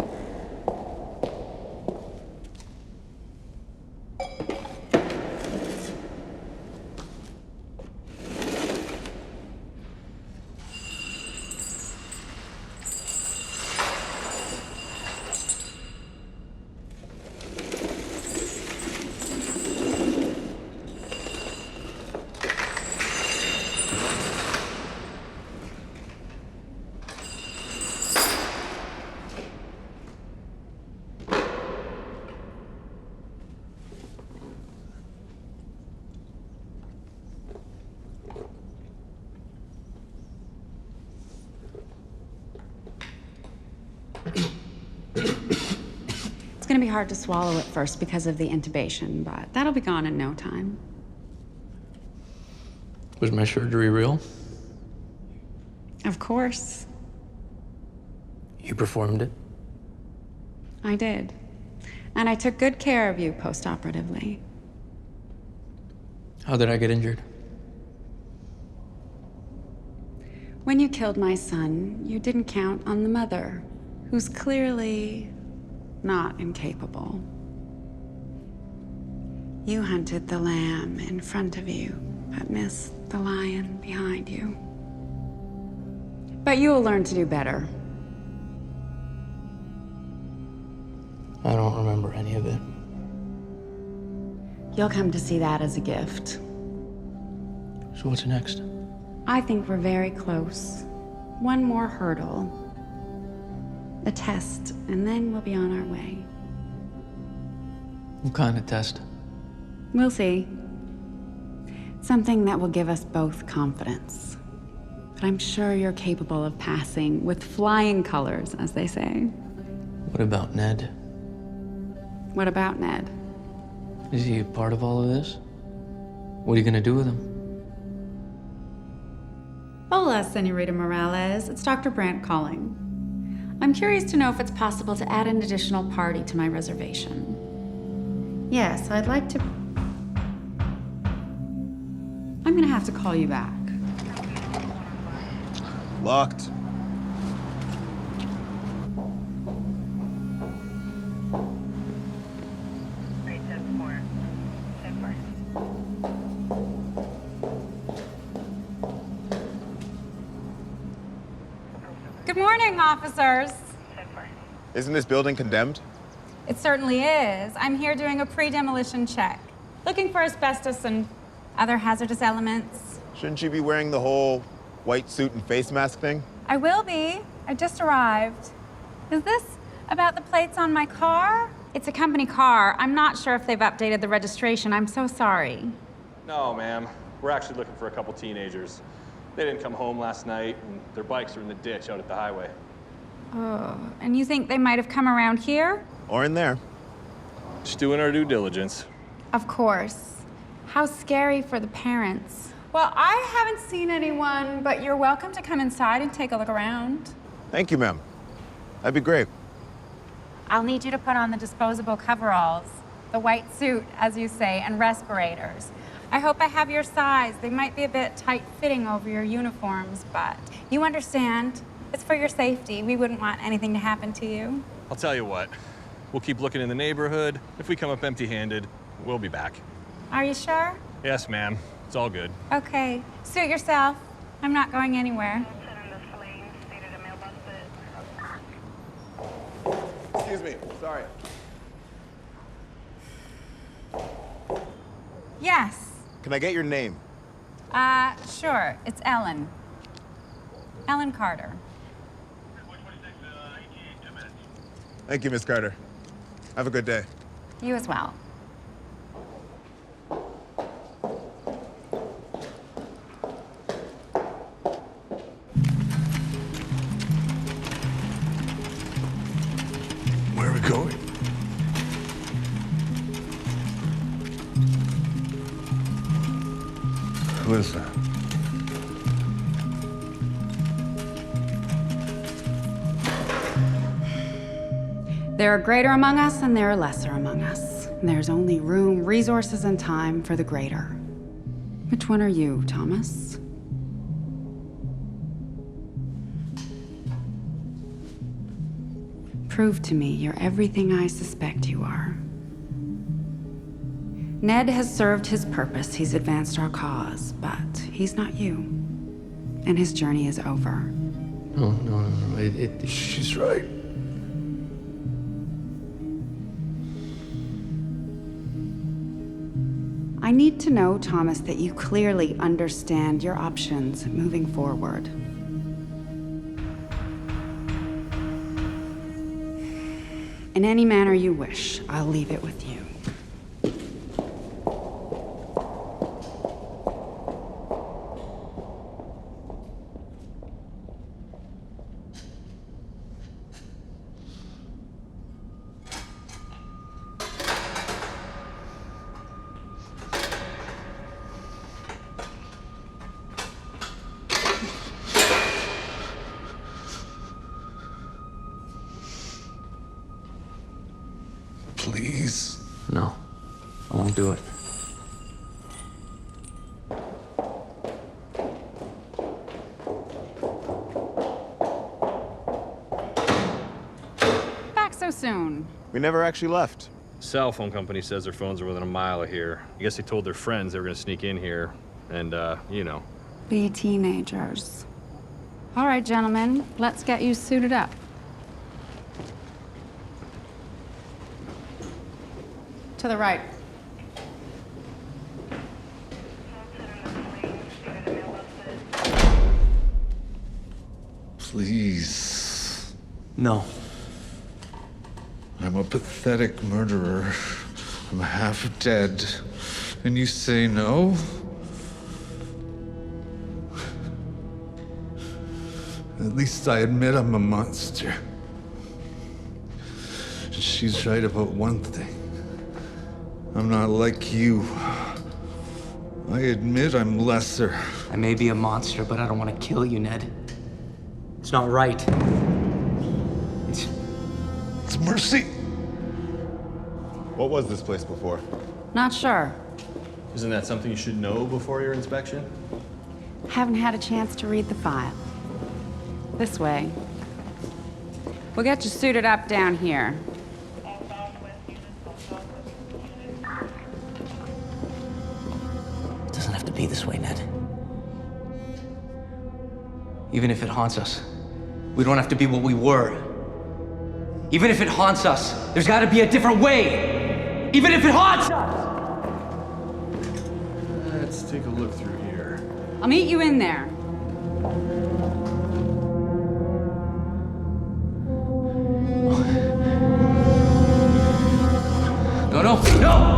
It's gonna be hard to swallow at first because of the intubation, but that'll be gone in no time. Was my surgery real? Of course. You performed it? I did. And I took good care of you post-operatively. How did I get injured? When you killed my son, you didn't count on the mother, who's clearly not incapable. You hunted the lamb in front of you, but missed the lion behind you. But you will learn to do better. I don't remember any of it. You'll come to see that as a gift. So what's next? I think we're very close. One more hurdle. A test, and then we'll be on our way. What kind of test? We'll see. Something that will give us both confidence. But I'm sure you're capable of passing with flying colors, as they say. What about Ned? What about Ned? Is he a part of all of this? What are you gonna do with him? Hola, Senorita Morales. It's Dr. Brandt calling. I'm curious to know if it's possible to add an additional party to my reservation. Yes, I'd like to... I'm gonna have to call you back. Locked. Good morning, officers. Isn't this building condemned? It certainly is. I'm here doing a pre-demolition check, looking for asbestos and other hazardous elements. Shouldn't you be wearing the whole white suit and face mask thing? I will be. I just arrived. Is this about the plates on my car? It's a company car. I'm not sure if they've updated the registration. I'm so sorry. No, ma'am. We're actually looking for a couple teenagers. They didn't come home last night, and their bikes are in the ditch out at the highway. Oh, and you think they might have come around here? Or in there. Just doing our due diligence. Of course. How scary for the parents. Well, I haven't seen anyone, but you're welcome to come inside and take a look around. Thank you, ma'am. That'd be great. I'll need you to put on the disposable coveralls, the white suit, as you say, and respirators. I hope I have your size. They might be a bit tight-fitting over your uniforms, but you understand. It's for your safety. We wouldn't want anything to happen to you. I'll tell you what. We'll keep looking in the neighborhood. If we come up empty-handed, we'll be back. Are you sure? Yes, ma'am. It's all good. Okay. Suit yourself. I'm not going anywhere. Excuse me. Sorry. Yes. Can I get your name? Sure. It's Ellen. Ellen Carter. Thank you, Miss Carter. Have a good day. You as well. Where are we going? Who is that? There are greater among us and there are lesser among us. And there's only room, resources, and time for the greater. Which one are you, Thomas? Prove to me you're everything I suspect you are. Ned has served his purpose, he's advanced our cause, but he's not you. And his journey is over. No. She's right. I need to know, Thomas, that you clearly understand your options moving forward. In any manner you wish, I'll leave it with you. Please. No, I won't do it. Back so soon. We never actually left. Cell phone company says their phones are within a mile of here. I guess they told their friends they were gonna sneak in here, and, you know. Be teenagers. All right, gentlemen, let's get you suited up. To the right. Please. No. I'm a pathetic murderer. I'm half dead. And you say no? At least I admit I'm a monster. She's right about one thing. I'm not like you. I admit I'm lesser. I may be a monster, but I don't want to kill you, Ned. It's not right. It's mercy. What was this place before? Not sure. Isn't that something you should know before your inspection? Haven't had a chance to read the file. This way. We'll get you suited up down here. It doesn't have to be this way, Ned. Even if it haunts us, we don't have to be what we were. Even if it haunts us, there's got to be a different way. Even if it haunts us! Let's take a look through here. I'll meet you in there. No!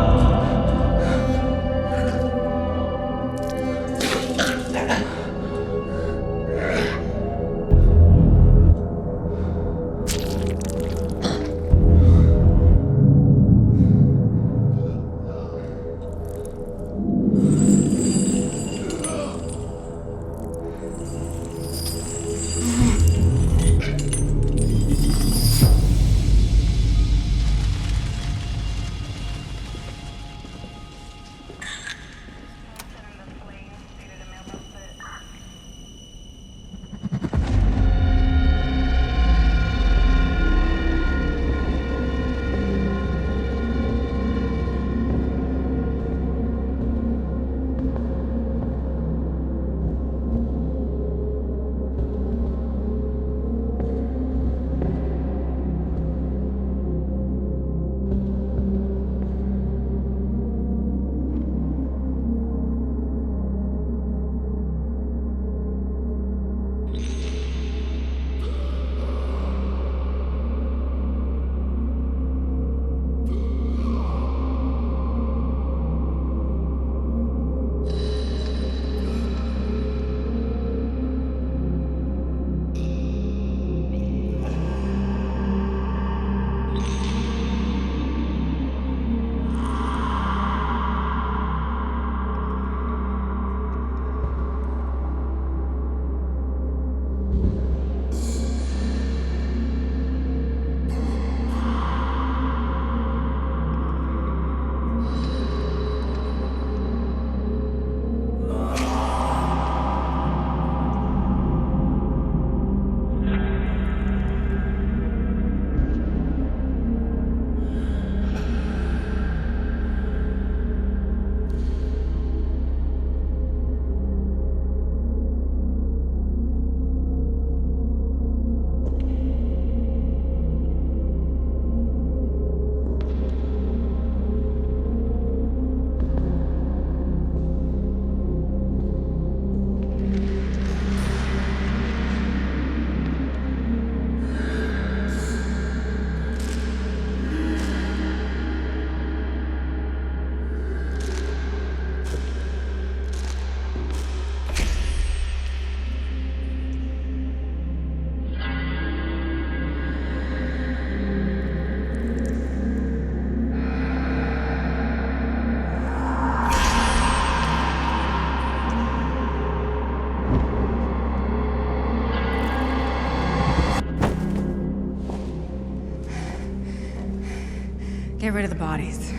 Get rid of the bodies.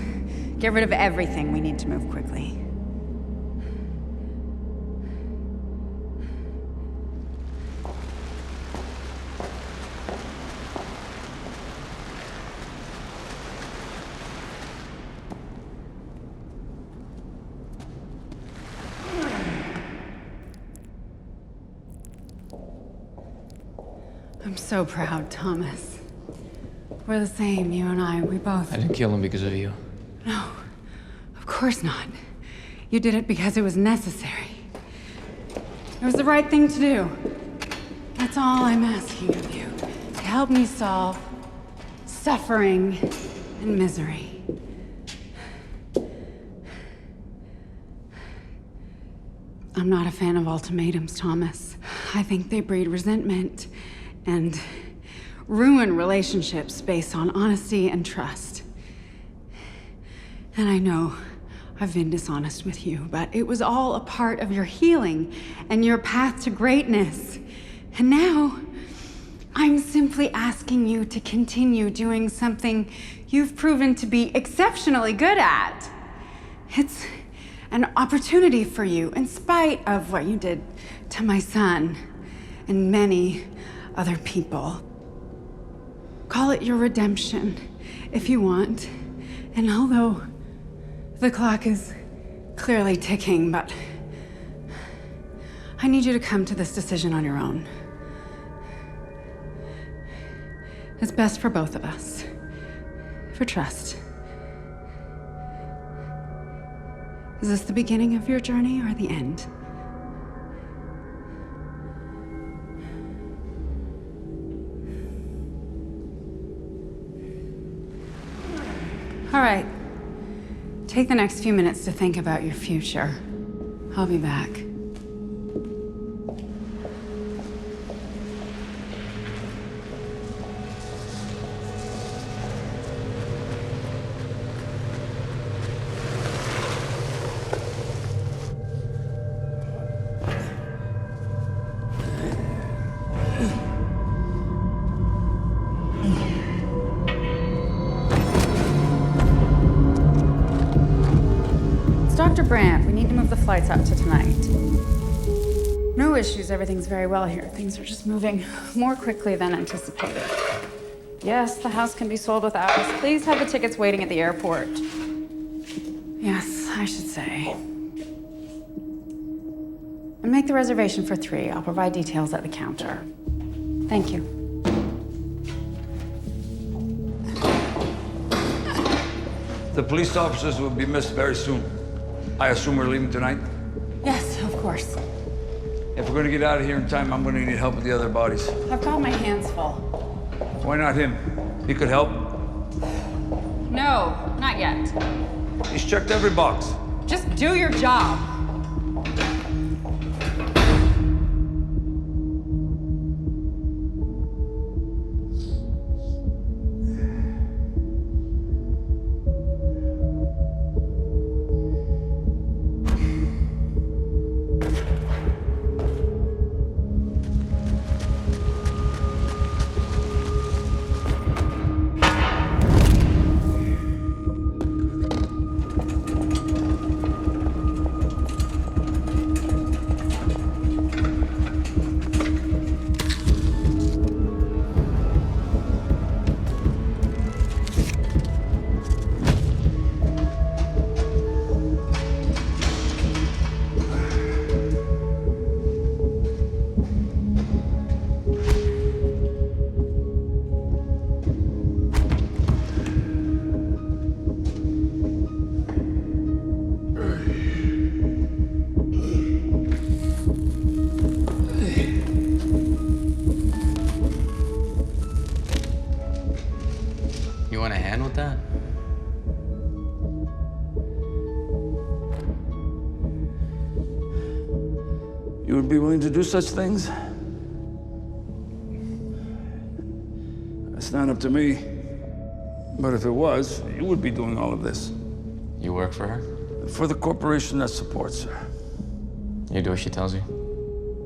Get rid of everything. We need to move quickly. I'm so proud, Thomas. We're the same, you and I. We both... I didn't kill him because of you. No, of course not. You did it because it was necessary. It was the right thing to do. That's all I'm asking of you. To help me solve suffering and misery. I'm not a fan of ultimatums, Thomas. I think they breed resentment and ruin relationships based on honesty and trust. And I know I've been dishonest with you, but it was all a part of your healing and your path to greatness. And now, I'm simply asking you to continue doing something you've proven to be exceptionally good at. It's an opportunity for you, in spite of what you did to my son and many other people. Call it your redemption, if you want. And although the clock is clearly ticking, but I need you to come to this decision on your own. It's best for both of us. For trust. Is this the beginning of your journey or the end? All right. Take the next few minutes to think about your future. I'll be back. Dr. Brandt, we need to move the flights up to tonight. No issues, everything's very well here. Things are just moving more quickly than anticipated. Yes, the house can be sold without us. Please have the tickets waiting at the airport. Yes, I should say. And make the reservation for 3. I'll provide details at the counter. Thank you. The police officers will be missed very soon. I assume we're leaving tonight? Yes, of course. If we're gonna get out of here in time, I'm gonna need help with the other bodies. I've got my hands full. Why not him? He could help. No, not yet. He's checked every box. Just do your job. You want a hand with that? You would be willing to do such things? That's not up to me. But if it was, you would be doing all of this. You work for her? For the corporation that supports her. You do what she tells you?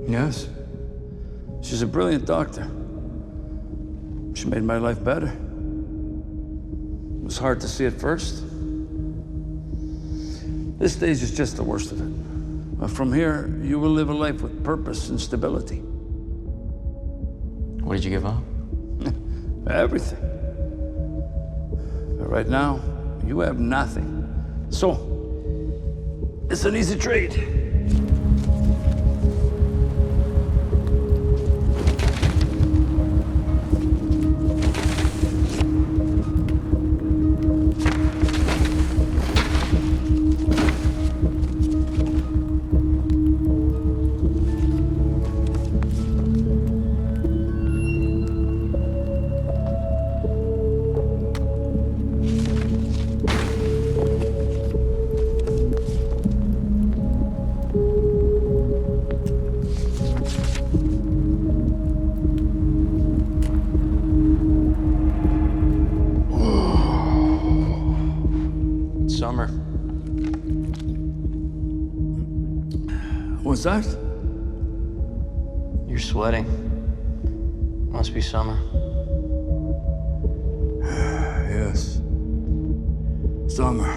Yes. She's a brilliant doctor. She made my life better. was hard to see at first. This stage is just the worst of it. But from here, you will live a life with purpose and stability. What did you give up? Everything. But right now, you have nothing. So, it's an easy trade. Summer. What's that? You're sweating. Must be summer. Yes. Summer.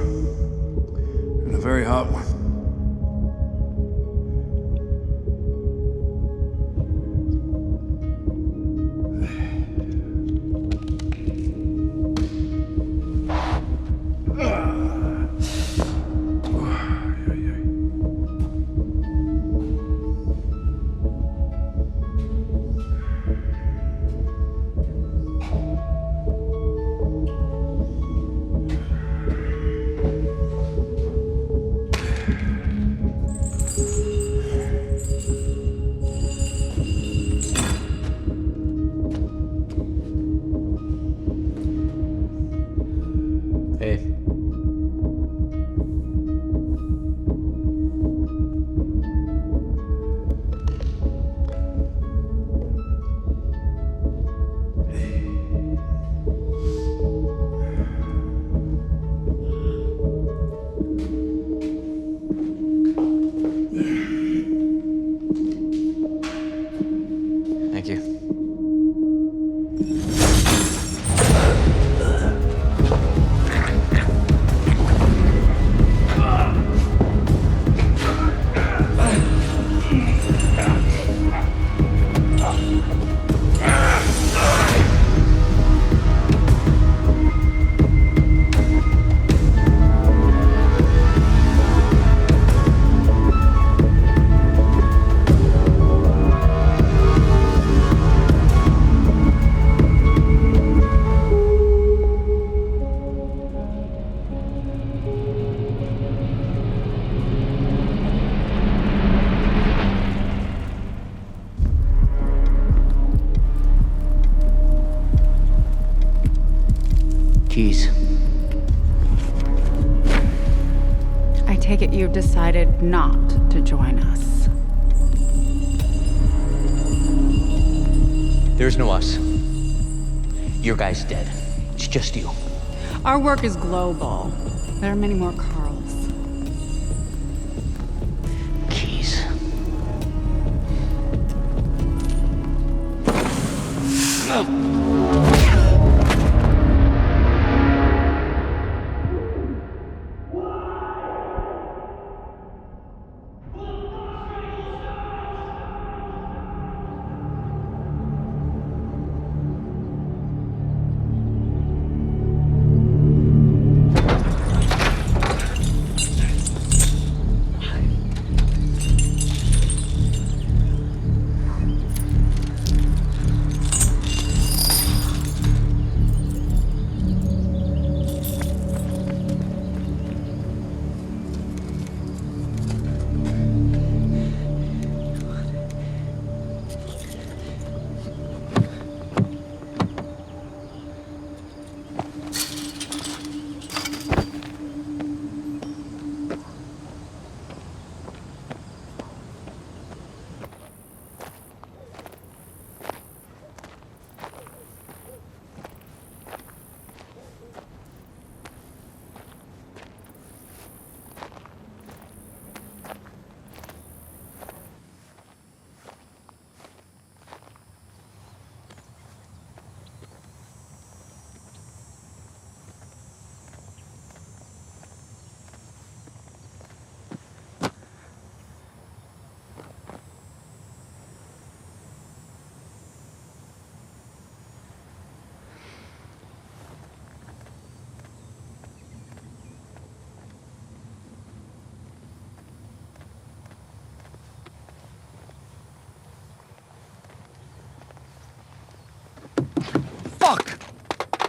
And a very hot one. Hey. Thank you. Keys. I take it you've decided not to join us. There's no us. Your guy's dead. It's just you. Our work is global. There are many more Carls. Keys.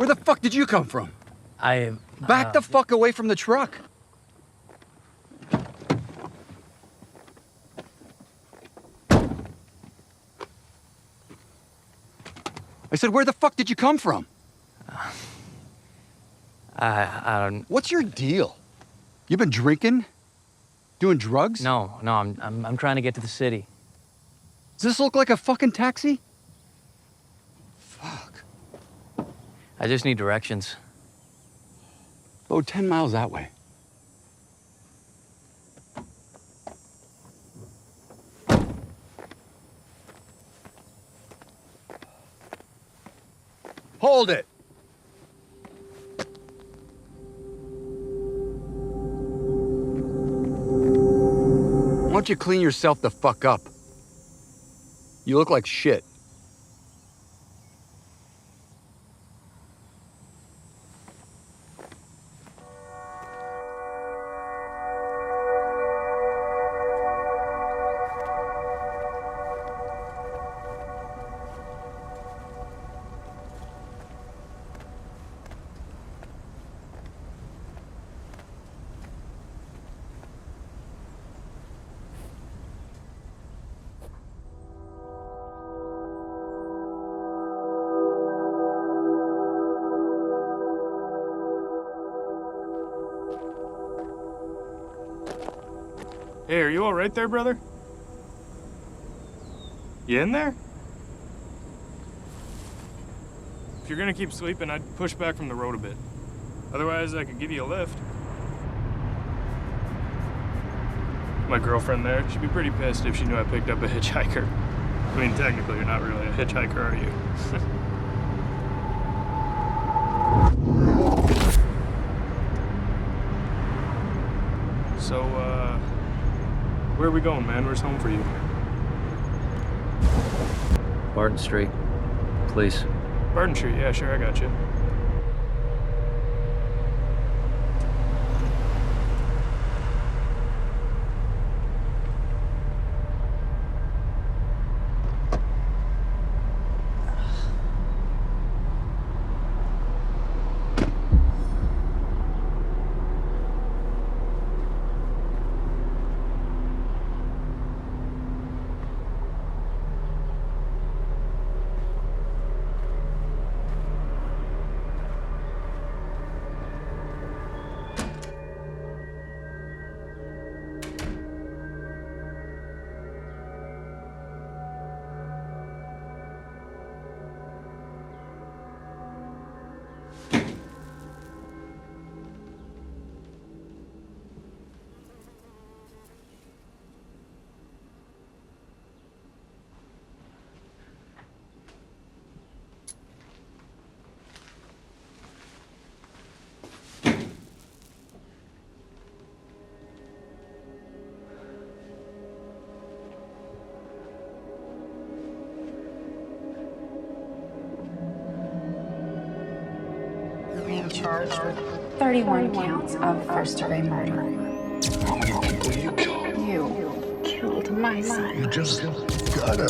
Where the fuck did you come from? Back the fuck away from the truck. I said, where the fuck did you come from? I don't... What's your deal? You been drinking? Doing drugs? No, I'm trying to get to the city. Does this look like a fucking taxi? Fuck. I just need directions. Oh, 10 miles that way. Hold it! Why don't you clean yourself the fuck up? You look like shit. Hey, are you all right there, brother? You in there? If you're gonna keep sleeping, I'd push back from the road a bit. Otherwise, I could give you a lift. My girlfriend there, she'd be pretty pissed if she knew I picked up a hitchhiker. I mean, technically, you're not really a hitchhiker, are you? So, where are we going, man? Where's home for you? Barton Street, please. Barton Street, yeah, sure, I got you. Charged with 31 counts of first-degree murder. How many people you killed? You killed my son. You just gotta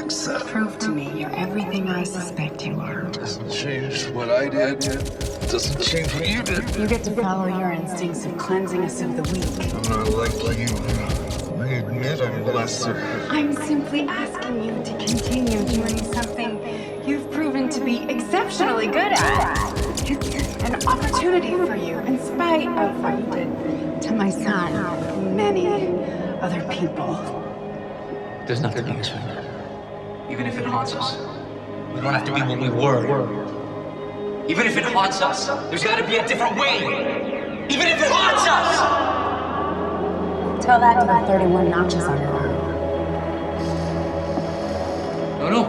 accept. Prove to me you're everything I suspect you are. Doesn't change what I did. Doesn't change what you did. You get to follow your instincts of cleansing us of the weak. I'm not like you. I admit I'm lesser. I'm simply asking you to continue doing something you've proven to be exceptionally good at. It's an opportunity for you, in spite of what you did to my son and many other people. There's nothing to use right now. Even if it haunts us, we don't have to be what we were. Even if it haunts us, there's gotta be a different way. Even if it haunts us! Tell that to the 31 notches on your arm. No!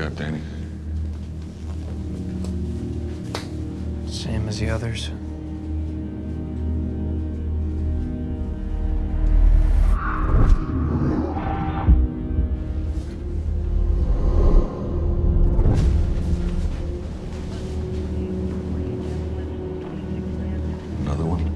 got, Danny? Same as the others. Another one?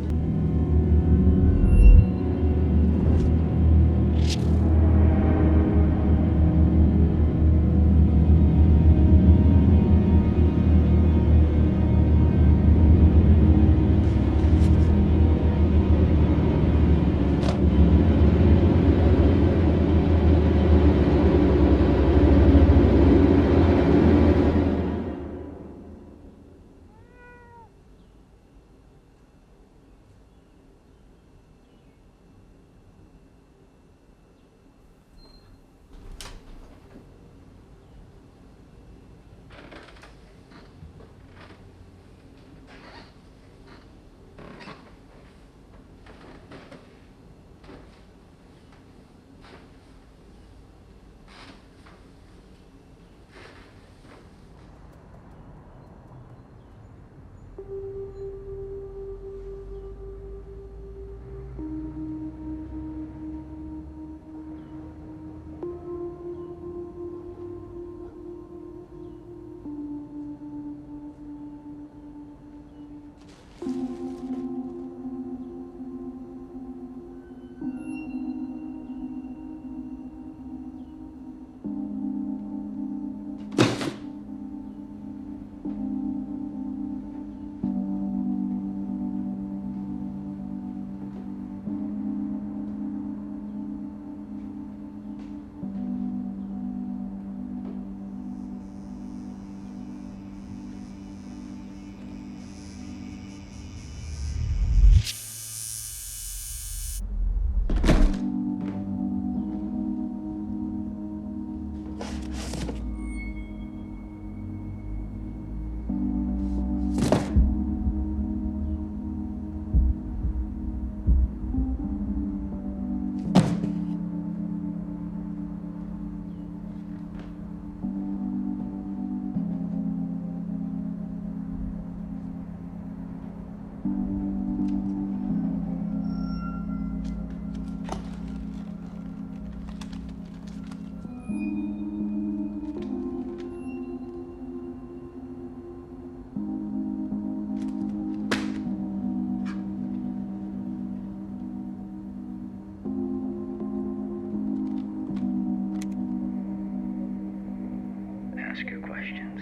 Ask your questions.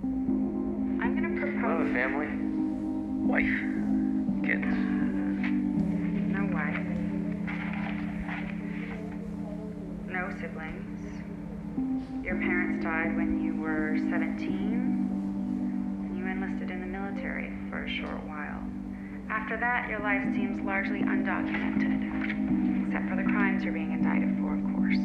I'm gonna You have propose. a family? Wife? Kids? No wife. No siblings. Your parents died when you were 17. And you enlisted in the military for a short while. After that, your life seems largely undocumented. Except for the crimes you're being indicted for, of course.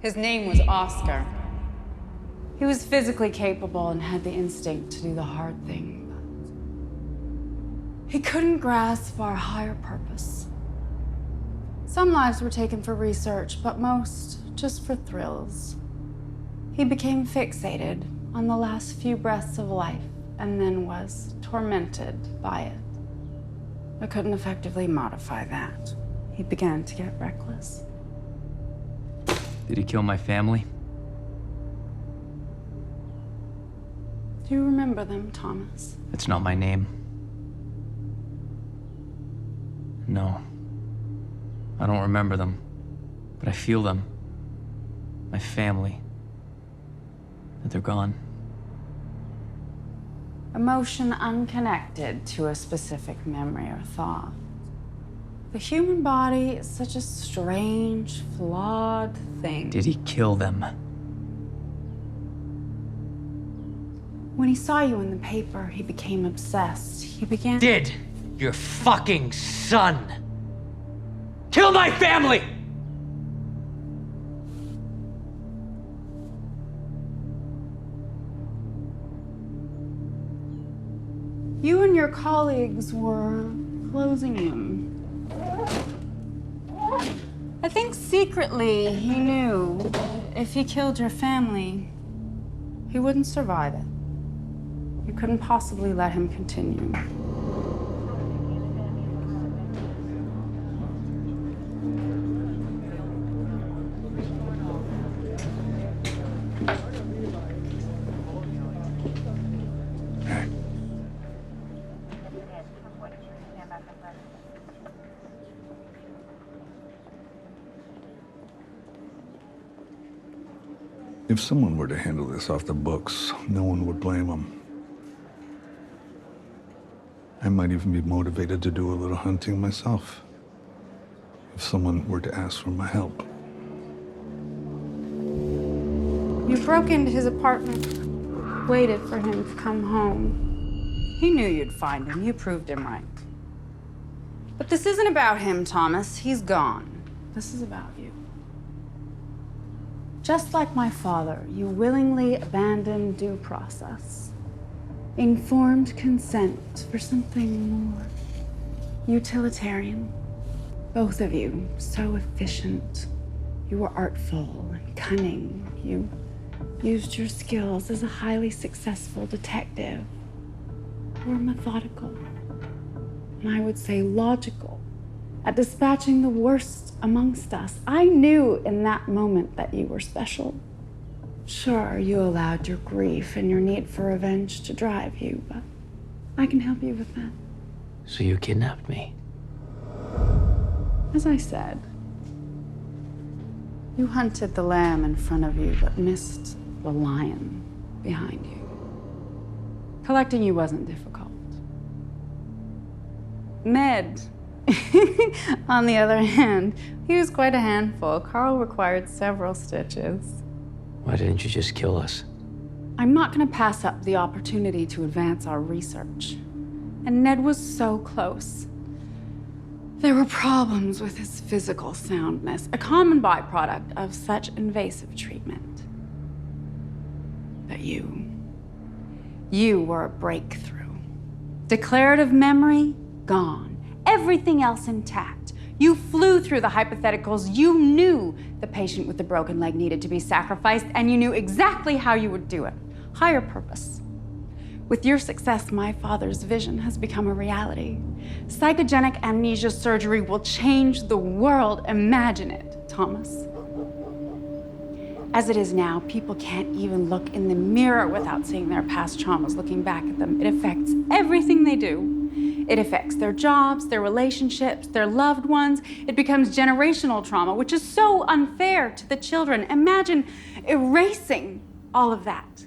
His name was Oscar. He was physically capable and had the instinct to do the hard thing. He couldn't grasp our higher purpose. Some lives were taken for research, but most just for thrills. He became fixated on the last few breaths of life and then was tormented by it. I couldn't effectively modify that. He began to get reckless. Did he kill my family? Do you remember them, Thomas? It's not my name. No. I don't remember them, but I feel them. My family. That they're gone. Emotion unconnected to a specific memory or thought. The human body is such a strange, flawed thing. Did he kill them? When he saw you in the paper, he became obsessed. He began... Did your fucking son kill my family? You and your colleagues were closing him. I think secretly he knew if he killed your family, he wouldn't survive it. You couldn't possibly let him continue. If someone were to handle this off the books, no one would blame them. I might even be motivated to do a little hunting myself, if someone were to ask for my help. You broke into his apartment, waited for him to come home. He knew you'd find him. You proved him right. But this isn't about him, Thomas. He's gone. This is about you. Just like my father, you willingly abandoned due process. Informed consent for something more utilitarian. Both of you, so efficient. You were artful and cunning. You used your skills as a highly successful detective. You were methodical, and I would say logical, at dispatching the worst amongst us. I knew in that moment that you were special. Sure, you allowed your grief and your need for revenge to drive you, but I can help you with that. So you kidnapped me? As I said, you hunted the lamb in front of you, but missed the lion behind you. Collecting you wasn't difficult. Ned, on the other hand, he was quite a handful. Carl required several stitches. Why didn't you just kill us? I'm not going to pass up the opportunity to advance our research. And Ned was so close. There were problems with his physical soundness, a common byproduct of such invasive treatment. But you were a breakthrough. Declarative memory, gone. Everything else intact. You flew through the hypotheticals. You knew the patient with the broken leg needed to be sacrificed, and you knew exactly how you would do it. Higher purpose. With your success, my father's vision has become a reality. Psychogenic amnesia surgery will change the world. Imagine it, Thomas. As it is now, people can't even look in the mirror without seeing their past traumas looking back at them. It affects everything they do. It affects their jobs, their relationships, their loved ones. It becomes generational trauma, which is so unfair to the children. Imagine erasing all of that.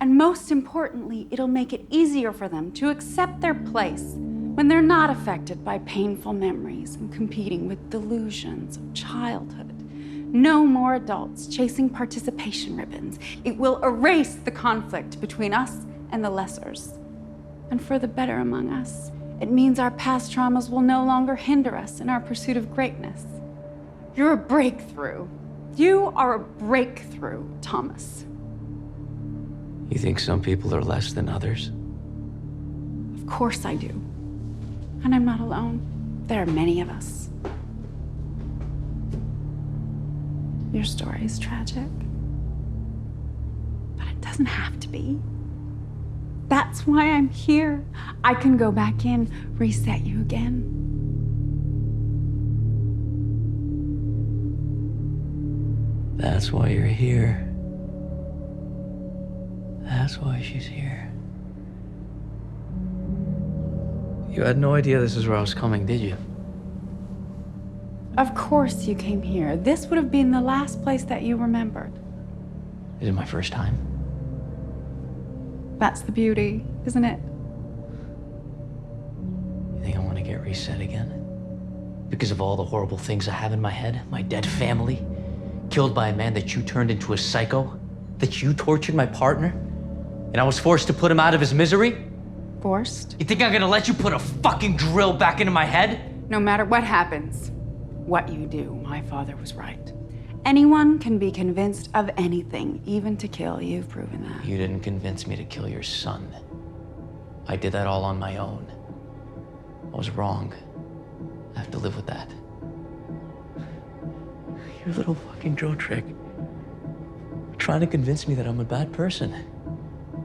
And most importantly, it'll make it easier for them to accept their place when they're not affected by painful memories and competing with delusions of childhood. No more adults chasing participation ribbons. It will erase the conflict between us and the lessers. And for the better among us, it means our past traumas will no longer hinder us in our pursuit of greatness. You're a breakthrough. You are a breakthrough, Thomas. You think some people are less than others? Of course I do. And I'm not alone. There are many of us. Your story is tragic. doesn't have to be. That's why I'm here. I can go back in, reset you again. That's why you're here. That's why she's here. You had no idea this is where I was coming, did you? Of course you came here. This would have been the last place that you remembered. Is it my first time? That's the beauty, isn't it? You think I want to get reset again? Because of all the horrible things I have in my head? My dead family? Killed by a man that you turned into a psycho? That you tortured my partner? And I was forced to put him out of his misery? Forced? You think I'm gonna let you put a fucking drill back into my head? No matter what happens, what you do, my father was right. Anyone can be convinced of anything, even to kill. You've proven that. You didn't convince me to kill your son. I did that all on my own. I was wrong. I have to live with that. Your little fucking drill trick. Trying to convince me that I'm a bad person.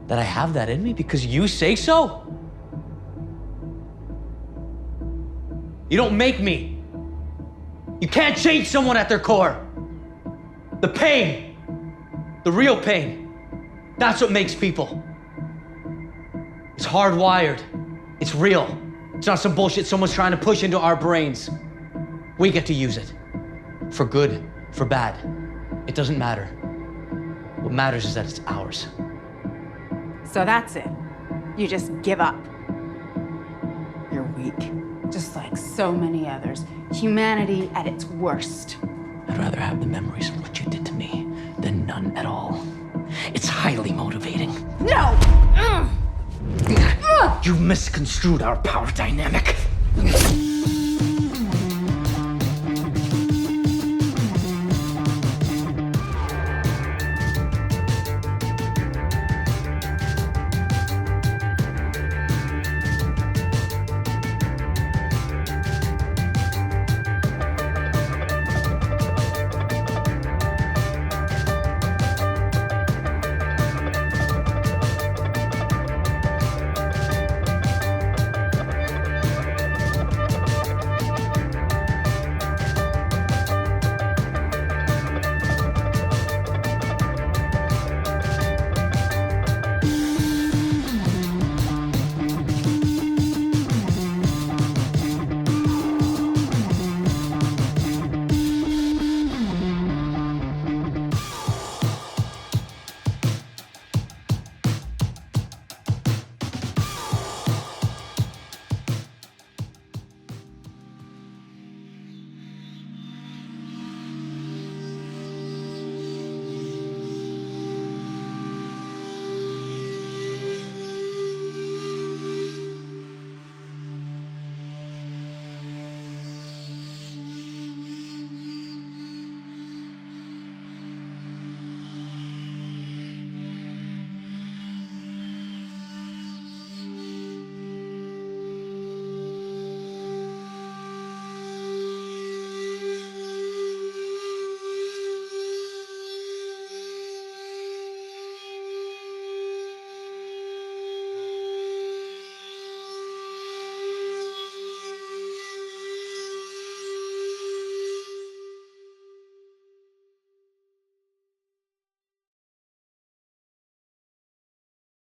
That I have that in me because you say so? You don't make me. You can't change someone at their core. The pain, the real pain, that's what makes people. It's hardwired. It's real. It's not some bullshit someone's trying to push into our brains. We get to use it. For good, for bad. It doesn't matter. What matters is that it's ours. So that's it. You just give up. You're weak. Just like so many others. Humanity at its worst. I'd rather have the memories of what you did to me than none at all. It's highly motivating. No! You misconstrued our power dynamic.